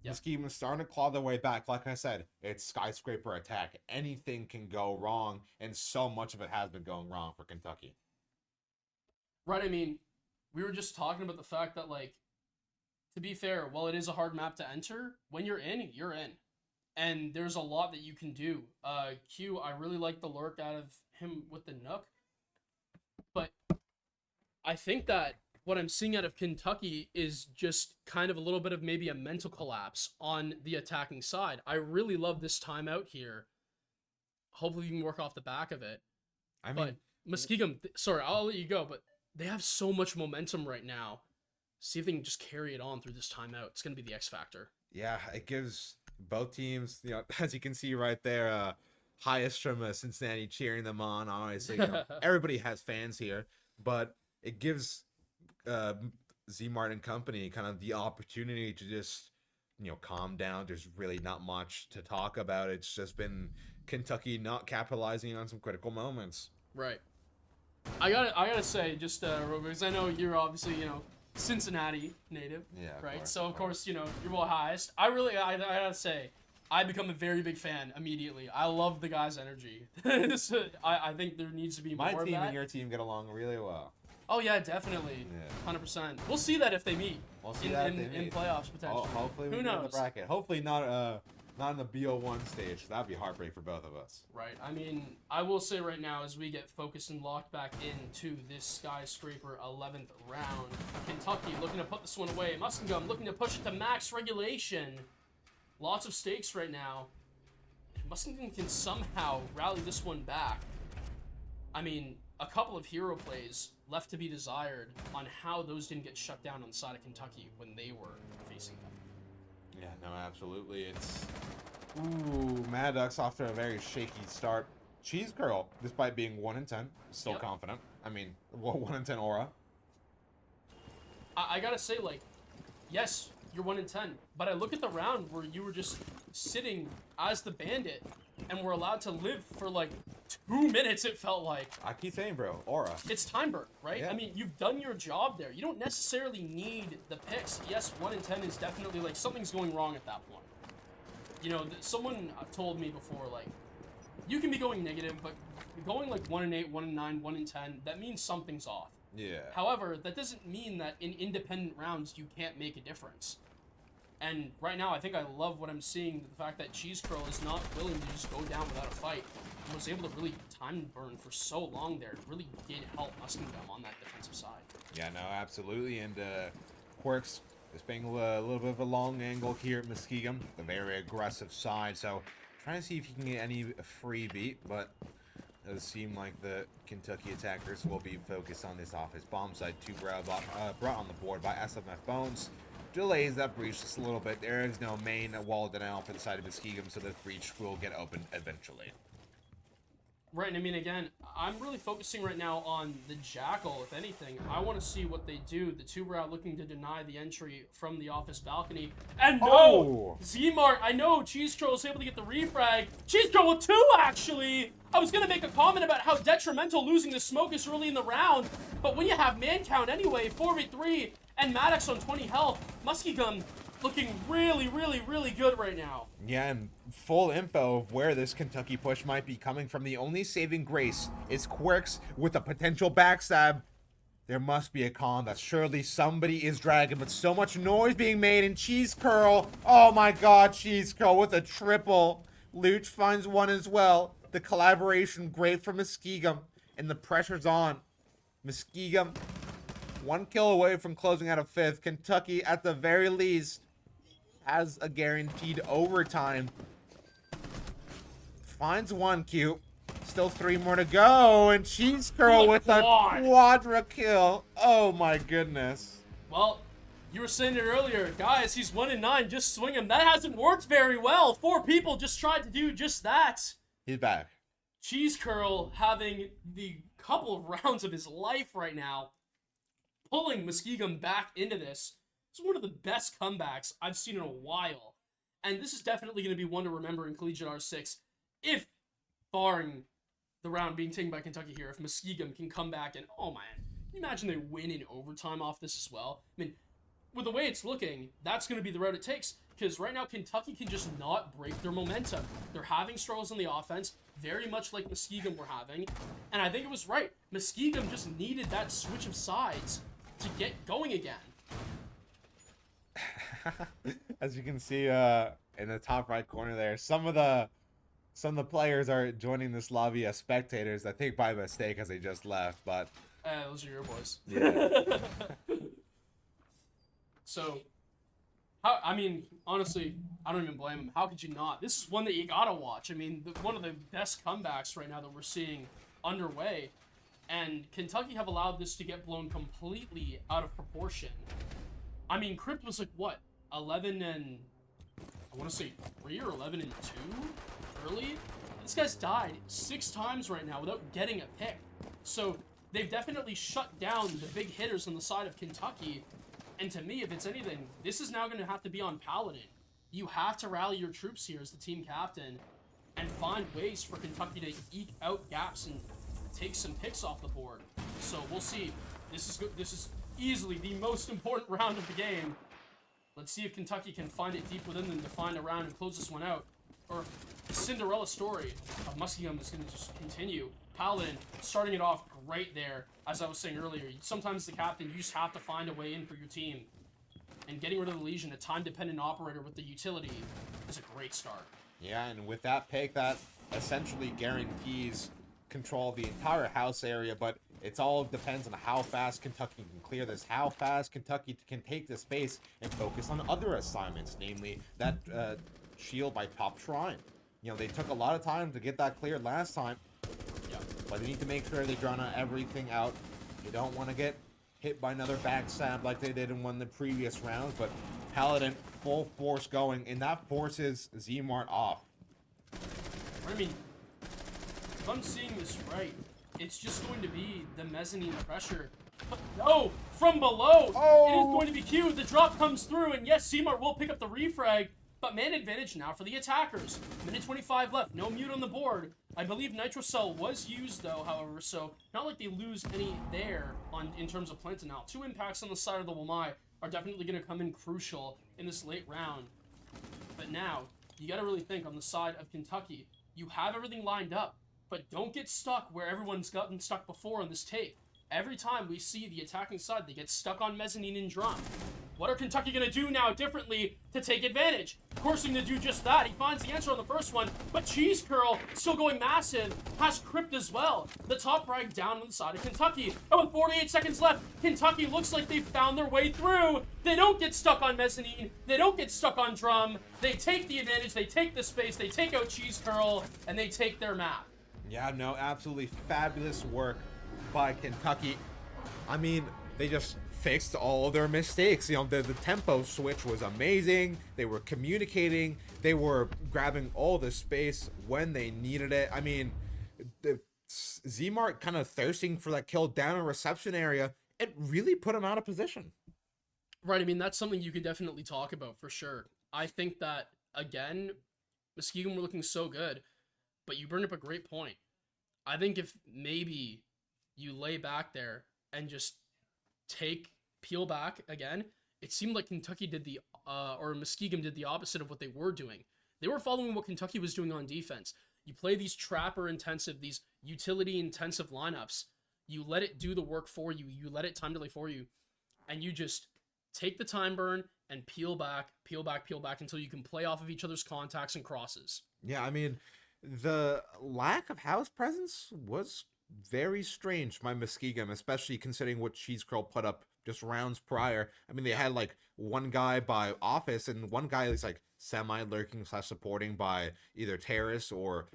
Yep. Muskingum is starting to claw their way back. Like I said, it's skyscraper attack. Anything can go wrong, and so much of it has been going wrong for Kentucky. Right, I mean, we were just talking about the fact that, like, to be fair, while it is a hard map to enter, when you're in, you're in. and there's a lot that you can do. Q, I really like the lurk out of him with the Nook, but I think that what I'm seeing out of Kentucky is just kind of a little bit of maybe a mental collapse on the attacking side. I really love this timeout here. Hopefully you can work off the back of it. I mean, But Muskingum, sorry, I'll let you go, but they have so much momentum right now. See if they can just carry it on through this timeout. It's going to be the X factor. yeah, it gives both teams, as you can see right there, highest from Cincinnati cheering them on. Obviously, everybody has fans here, but it gives Z-Mart and company kind of the opportunity to just, calm down. There's really not much to talk about. It's just been Kentucky not capitalizing on some critical moments. Right. I gotta say, just because I know you're obviously, Cincinnati native, Yeah, right? So of course, you're well highest. I gotta say, I become a very big fan immediately. I love the guy's energy. I think there needs to be more My of team that. and your team get along really well. Oh yeah, definitely, Yeah. 100%. We'll see that if they meet. We'll see that if they in meet. playoffs potentially. Hopefully we Who get in the knows? bracket. Hopefully not in the BO1 stage. That'd be heartbreak for both of us. Right. I mean, I will say right now, as we get focused and locked back into this skyscraper 11th round, Kentucky looking to put this one away. Muskingum looking to push it to max regulation. Lots of stakes right now. Muskingum can somehow rally this one back. I mean, a couple of hero plays left to be desired on how those didn't get shut down on the side of Kentucky when they were facing them. Yeah, no, absolutely. It's Mad Ducks off to a very shaky start. Cheese Curl, despite being 1-10, still Yep. confident. I mean, 1-10 aura. I gotta say, yes, you're 1-10, but I look at the round where you were just sitting as the bandit and were allowed to live for 2 minutes, it felt like. I keep saying, bro, aura. It's time burn, right? Yeah. I mean, you've done your job there. You don't necessarily need the picks. Yes, 1-10 is definitely something's going wrong at that point. Someone told me before, you can be going negative, but going 1-8, 1-9, 1-10, that means something's off. Yeah. However, that doesn't mean that in independent rounds you can't make a difference. And right now, I think I love what I'm seeing, the fact that Cheese Curl is not willing to just go down without a fight, and was able to really time burn for so long there. It really did help Muskingum on that defensive side. Yeah, no, absolutely. And Quirks is playing a little bit of a long angle here at Muskingum, the very aggressive side. So trying to see if he can get any free beat, but it does seem like the Kentucky attackers will be focused on this offense. Bomb side, two brought on the board by SMF Bones. Delays that breach just a little bit. There is no main wall denial for the side of Muskingum, so this breach will get opened eventually. Right, and I mean, again, I'm really focusing right now on the Jackal, if anything. I want to see what they do. The two-brow looking to deny the entry from the office balcony. And no! Oh! Z-Mart, I know Cheese Curl was able to get the refrag. Cheese Curl with two, actually! I was going to make a comment about how detrimental losing the smoke is early in the round, but when you have man count anyway, 4v3, and Maddox on 20 health, Muskingum looking really, really, really good right now. Yeah, and full info of where this Kentucky push might be coming from. The only saving grace is Quirks with a potential backstab. There must be a con that surely somebody is dragging, but so much noise being made in Cheese Curl. Oh my god, Cheese Curl with a triple. Luch finds one as well. The collaboration great for Muskingum, and the pressure's on. Muskingum, 1 kill away from closing out a fifth. Kentucky, at the very least, has a guaranteed overtime. Finds one, Q. Still 3 more to go, and Cheese Curl with a quadra kill. Oh my goodness. Well, you were saying it earlier, guys, he's 1-9, just swing him. That hasn't worked very well. 4 people just tried to do just that. He's back. Cheese Curl having the couple of rounds of his life right now, pulling Muskingum back into this. It's one of the best comebacks I've seen in a while. And this is definitely going to be one to remember in Collegiate R6, if, barring the round being taken by Kentucky here, if Muskingum can come back and, oh man, can you imagine they win in overtime off this as well? I mean, with the way it's looking, that's going to be the route it takes, because right now Kentucky can just not break their momentum. They're having struggles on the offense, very much like Muskingum were having, and I think it was right. Muskingum just needed that switch of sides to get going again. As you can see, in the top right corner there. Some of the players are joining this lobby as spectators, I think by mistake as they just left, but Those are your boys. yeah. So, I mean, honestly, I don't even blame him. How could you not? This is one that you gotta watch. I mean, one of the best comebacks right now that we're seeing underway. And Kentucky have allowed this to get blown completely out of proportion. I mean, Crypt was like, what, 11 and... I want to say 3 or 11 and 2 early? This guy's died 6 times right now without getting a pick. So they've definitely shut down the big hitters on the side of Kentucky. And to me, if it's anything, this is now going to have to be on Paladin. You have to rally your troops here as the team captain and find ways for Kentucky to eke out gaps and take some picks off the board. So we'll see. This is good. This is easily the most important round of the game. Let's see if Kentucky can find it deep within them to find a round and close this one out. Or the Cinderella story of Muskingum is going to just continue. Paladin starting it off great there. As I was saying earlier, sometimes the captain, you just have to find a way in for your team. And getting rid of the Legion, a time-dependent operator with the utility, is a great start. Yeah, and with that pick, that essentially guarantees control of the entire house area, but it all depends on how fast Kentucky can clear this, how fast Kentucky can take this space and focus on other assignments, namely that shield by top shrine. You know, they took a lot of time to get that cleared last time, but they need to make sure they drown everything out. You don't want to get hit by another backstab like they did in one of the previous rounds, but Paladin full force going, and that forces Zmart off. I mean, if I'm seeing this right, it's just going to be the mezzanine pressure. But no, from below, it is going to be Q. The drop comes through, and yes, Zmart will pick up the refrag, but man advantage now for the attackers. Minute 25 left, no mute on the board. I believe Nitro Cell was used though, however, so not like they lose any there in terms of Plantain. Now, 2 impacts on the side of the Wamai are definitely going to come in crucial in this late round. But now, you got to really think on the side of Kentucky. You have everything lined up, but don't get stuck where everyone's gotten stuck before in this tape. Every time we see the attacking side, they get stuck on mezzanine and drum. What are Kentucky going to do now differently to take advantage? Of course, he's going to do just that. He finds the answer on the first one, but Cheese Curl still going massive, has Crypt as well. The top right down on the side of Kentucky. And with 48 seconds left, Kentucky looks like they've found their way through. They don't get stuck on mezzanine. They don't get stuck on drum. They take the advantage. They take the space. They take out Cheese Curl, and they take their map. Yeah, no, absolutely fabulous work by Kentucky. I mean, they just fixed all of their mistakes. You know, the tempo switch was amazing. They were communicating. They were grabbing all the space when they needed it. I mean, the Zmart kind of thirsting for that kill down in reception area. It really put him out of position. Right, I mean, that's something you could definitely talk about for sure. I think that, again, Muskingum were looking so good, but you bring up a great point. I think if maybe you lay back there and just peel back again, it seemed like Kentucky did or Muskingum did the opposite of what they were doing. They were following what Kentucky was doing on defense. You play these trapper-intensive, these utility-intensive lineups. You let it do the work for you. You let it time delay for you. And you just take the time burn and peel back until you can play off of each other's contacts and crosses. Yeah, I mean, the lack of house presence was very strange by Muskingum, especially considering what Cheese Curl put up just rounds prior. I mean, they had like one guy by Office and one guy is like semi-lurking / supporting by either Terrace or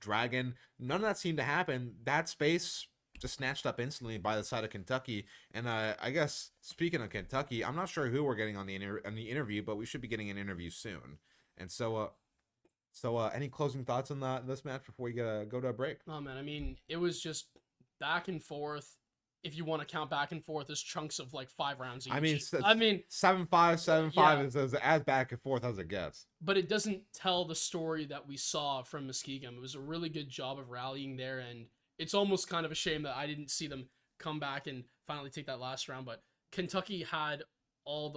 Dragon. None of that seemed to happen. That space just snatched up instantly by the side of Kentucky. And I guess, speaking of Kentucky, I'm not sure who we're getting on the interview, but we should be getting an interview soon. And so any closing thoughts on this match before we go to a break? Oh, man, I mean, it was just back and forth. If you want to count back and forth as chunks of like 5 rounds each. I mean 7-5, 7-5 is as back and forth as it gets. But it doesn't tell the story that we saw from Muskingum. It was a really good job of rallying there, and it's almost kind of a shame that I didn't see them come back and finally take that last round. But Kentucky had all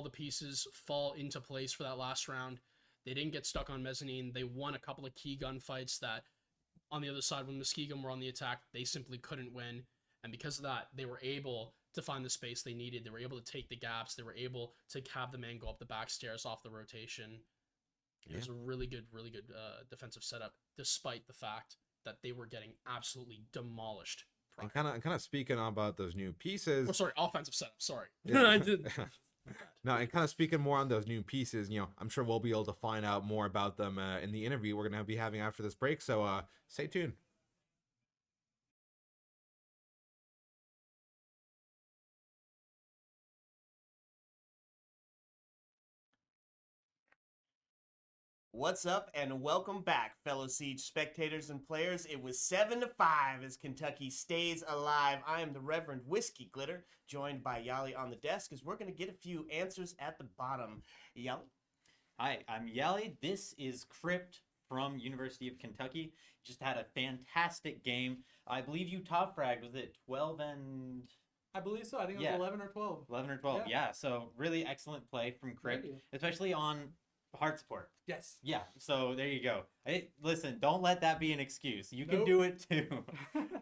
the pieces fall into place for that last round. They didn't get stuck on mezzanine. They won a couple of key gunfights that on the other side when Muskingum were on the attack, they simply couldn't win. And because of that, they were able to find the space they needed. They were able to take the gaps. They were able to have the man go up the back stairs off the rotation. It was a really good defensive setup, despite the fact that they were getting absolutely demolished. And kind of speaking about those new pieces. Oh, sorry, offensive setup. Sorry, Yeah. I did. No, and kind of speaking more on those new pieces, I'm sure we'll be able to find out more about them in the interview we're going to be having after this break. So stay tuned. What's up, and welcome back, fellow Siege spectators and players. It was 7-5 as Kentucky stays alive. I am the Reverend Whiskey Glitter, joined by Yali on the desk, as we're going to get a few answers at the bottom. Yali? Hi, I'm Yali. This is Crypt from University of Kentucky. Just had a fantastic game. I believe you top fragged. Was it 12 and... I believe so. I think it was 11 or 12. 11 or 12, yeah. So really excellent play from Crypt, especially on hard support. Yes. Yeah, so there you go. Listen, don't let that be an excuse. You can do it too.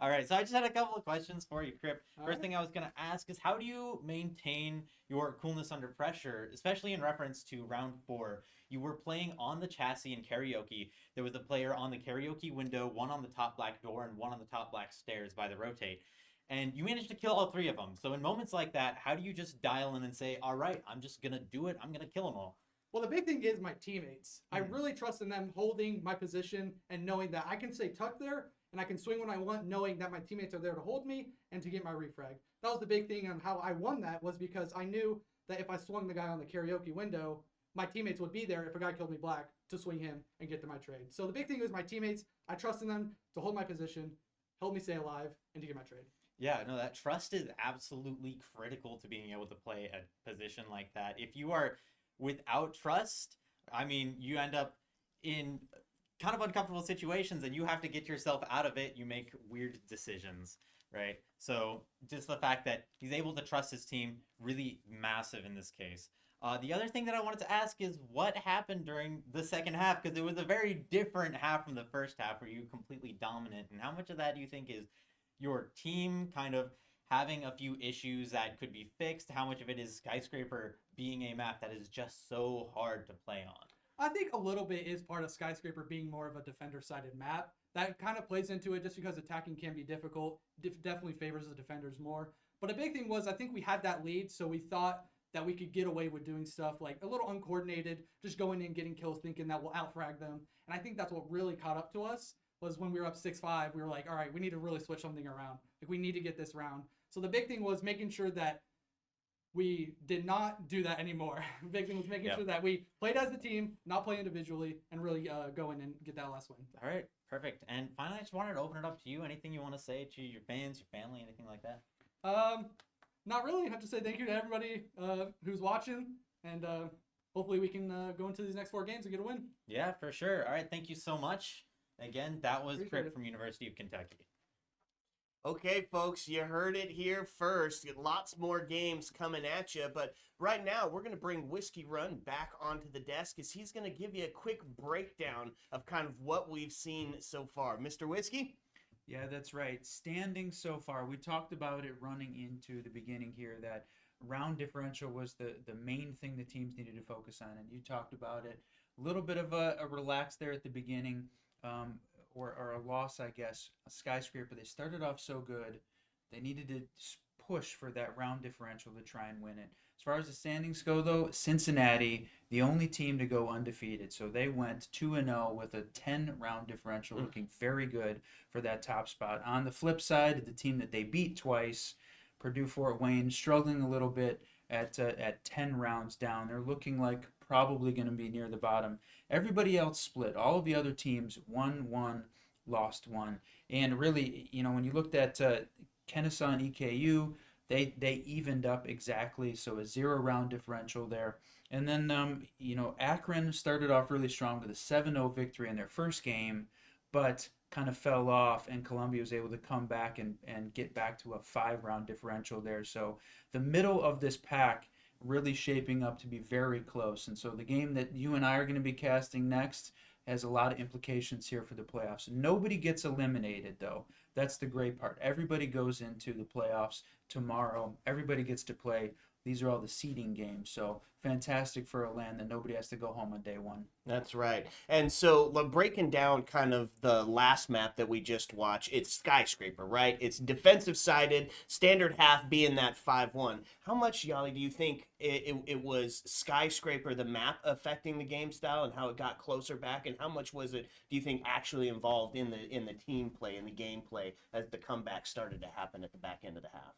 All right, so I just had a couple of questions for you, Crypt. First thing I was going to ask is, how do you maintain your coolness under pressure, especially in reference to round 4? You were playing on the chassis in karaoke. There was a player on the karaoke window, one on the top black door, and one on the top black stairs by the rotate. And you managed to kill all 3 of them. So in moments like that, how do you just dial in and say, all right, I'm just going to do it. I'm going to kill them all? Well, the big thing is my teammates. I really trust in them holding my position and knowing that I can stay tucked there and I can swing when I want, knowing that my teammates are there to hold me and to get my refrag. That was the big thing on how I won that, was because I knew that if I swung the guy on the karaoke window, my teammates would be there if a guy killed me black to swing him and get to my trade. So the big thing was my teammates. I trust in them to hold my position, help me stay alive, and to get my trade. Yeah, no, that trust is absolutely critical to being able to play a position like that. If you are without trust, I mean, you end up in kind of uncomfortable situations and you have to get yourself out of it. You make weird decisions, right? So just the fact that he's able to trust his team, really massive in this case. The other thing that I wanted to ask is, what happened during the second half? Because it was a very different half from the first half where you were completely dominant. And how much of that do you think is your team kind of having a few issues that could be fixed? How much of it is Skyscraper being a map that is just so hard to play on? I think a little bit is part of Skyscraper being more of a defender-sided map. That kind of plays into it, just because attacking can be difficult. Definitely favors the defenders more. But a big thing was, I think we had that lead, so we thought that we could get away with doing stuff like a little uncoordinated, just going in, getting kills, thinking that we'll out-frag them. And I think that's what really caught up to us, was when we were up 6-5, we were like, all right, we need to really switch something around. Like, we need to get this round. So the big thing was making sure that we did not do that anymore. The big thing was making sure that we played as a team, not play individually, and really go in and get that last win. All right, perfect. And finally, I just wanted to open it up to you. Anything you want to say to your fans, your family, anything like that? Not really. I have to say thank you to everybody who's watching, and hopefully we can go into these next 4 games and get a win. Yeah, for sure. All right, thank you so much. Again, that was Appreciate Crypt it. from University of Kentucky. Okay, folks, you heard it here first. Lots more games coming at you, but right now we're going to bring Whiskey Run back onto the desk, as he's going to give you a quick breakdown of kind of what we've seen so far. Mr. Whiskey? Yeah, that's right. Standing so far, we talked about it running into the beginning here, that round differential was the main thing the teams needed to focus on, and you talked about it. A little bit of a relax there at the beginning. Or a loss, I guess. A Skyscraper, they started off so good. They needed to push for that round differential to try and win it. As far as the standings go, though, Cincinnati, the only team to go undefeated. So they went 2-0 with a 10-round differential, looking very good for that top spot. On the flip side, the team that they beat twice, Purdue Fort Wayne, struggling a little bit at 10 rounds down. They're looking like probably going to be near the bottom. Everybody else split. All of the other teams won 1, lost 1. And really, when you looked at Kennesaw and EKU, they evened up exactly, so a 0-round differential there. And then, Akron started off really strong with a 7-0 victory in their first game, but kind of fell off, and Columbia was able to come back and get back to a 5-round differential there. So the middle of this pack really shaping up to be very close. And so the game that you and I are going to be casting next has a lot of implications here for the playoffs. Nobody gets eliminated, though. That's the great part. Everybody goes into the playoffs tomorrow. Everybody gets to play These are all the seeding games. So fantastic for a LAN that nobody has to go home on day one. That's right. And so breaking down kind of the last map that we just watched, it's Skyscraper, right? It's defensive sided, standard half being that 5-1. How much, Yali, do you think it was Skyscraper, the map, affecting the game style and how it got closer back? And how much was it, do you think, actually involved in the team play and the gameplay as the comeback started to happen at the back end of the half?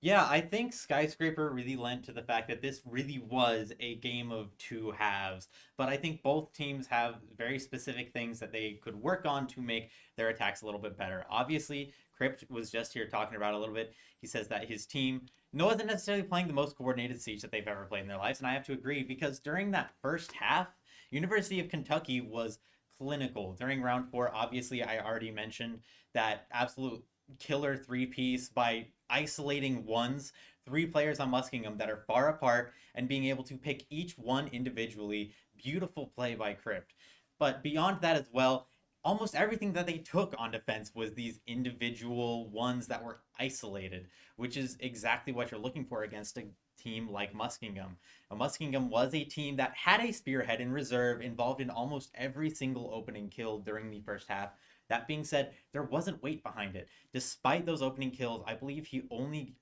Yeah, I think Skyscraper really lent to the fact that this really was a game of two halves. But I think both teams have very specific things that they could work on to make their attacks a little bit better. Obviously, Crypt was just here talking about it a little bit. He says that his team wasn't necessarily playing the most coordinated Siege that they've ever played in their lives. And I have to agree, because during that first half, University of Kentucky was clinical. During round 4, obviously, I already mentioned that absolute killer 3-piece by isolating ones, 3 players on Muskingum that are far apart and being able to pick each one individually. Beautiful play by Crypt. But beyond that as well, almost everything that they took on defense was these individual ones that were isolated, which is exactly what you're looking for against a team like Muskingum. Muskingum was a team that had a spearhead in reserve involved in almost every single opening kill during the first half. That being said, there wasn't weight behind it. Despite those opening kills, I believe he only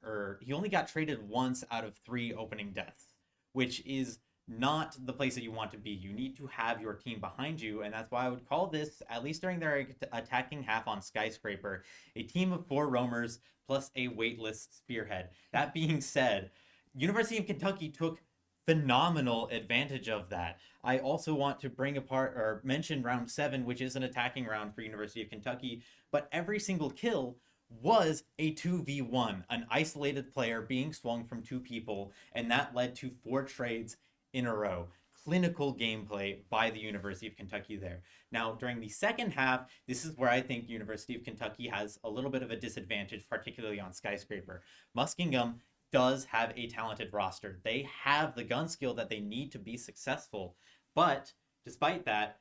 got traded once out of 3 opening deaths, which is not the place that you want to be. You need to have your team behind you, and that's why I would call this, at least during their attacking half on Skyscraper, a team of 4 roamers plus a weightless spearhead. That being said, University of Kentucky took phenomenal advantage of that. I also want to mention round 7, which is an attacking round for University of Kentucky, but every single kill was a 2v1, an isolated player being swung from 2 people, and that led to 4 trades in a row. Clinical gameplay by the University of Kentucky there. Now, during the second half, this is where I think University of Kentucky has a little bit of a disadvantage, particularly on Skyscraper. Muskingum does have a talented roster. They have the gun skill that they need to be successful. But despite that,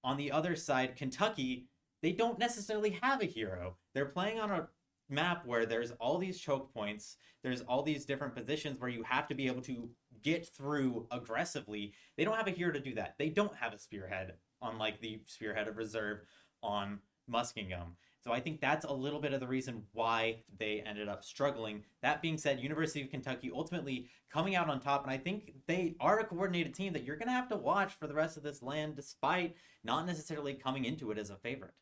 on the other side, Kentucky, they don't necessarily have a hero. They're playing on a map where there's all these choke points, there's all these different positions where you have to be able to get through aggressively. They don't have a hero to do that. They don't have a spearhead, unlike the spearhead of reserve on Muskingum. So I think that's a little bit of the reason why they ended up struggling. That being said, University of Kentucky ultimately coming out on top, and I think they are a coordinated team that you're going to have to watch for the rest of this LAN, despite not necessarily coming into it as a favorite.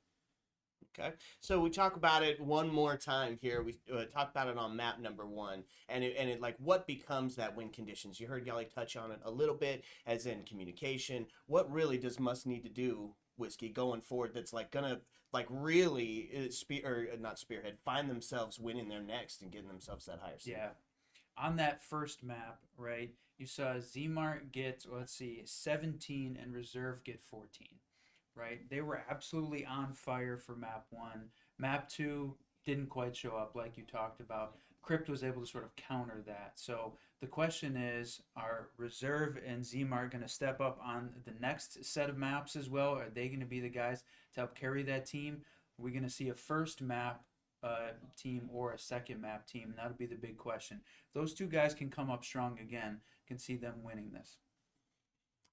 Okay, so we talk about it one more time here. We talked about it on map number 1, and it like what becomes that win conditions. You heard Yali touch on it a little bit, as in communication. What really does Musk need to do, Whiskey, going forward, that's like gonna like really find themselves winning their next and getting themselves that higher seed? Yeah. On that first map, right, you saw Zmart get, 17 and Reserve get 14. Right? They were absolutely on fire for map 1. Map 2 didn't quite show up like you talked about. Crypt was able to sort of counter that. So the question is, are Reserve and Zmart going to step up on the next set of maps as well? Are they going to be the guys to help carry that team? Are we going to see a first map team or a second map team? That'll be the big question. If those 2 guys can come up strong again, can see them winning this.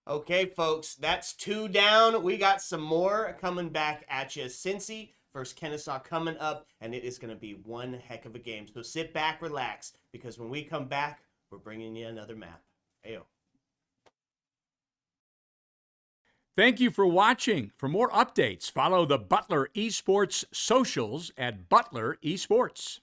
Okay, folks, that's 2 down. We got some more coming back at you. Cincy versus Kennesaw coming up, and it is going to be one heck of a game. So sit back, relax, because when we come back, we're bringing you another map. Ayo. Thank you for watching. For more updates, follow the Butler Esports socials at Butler Esports.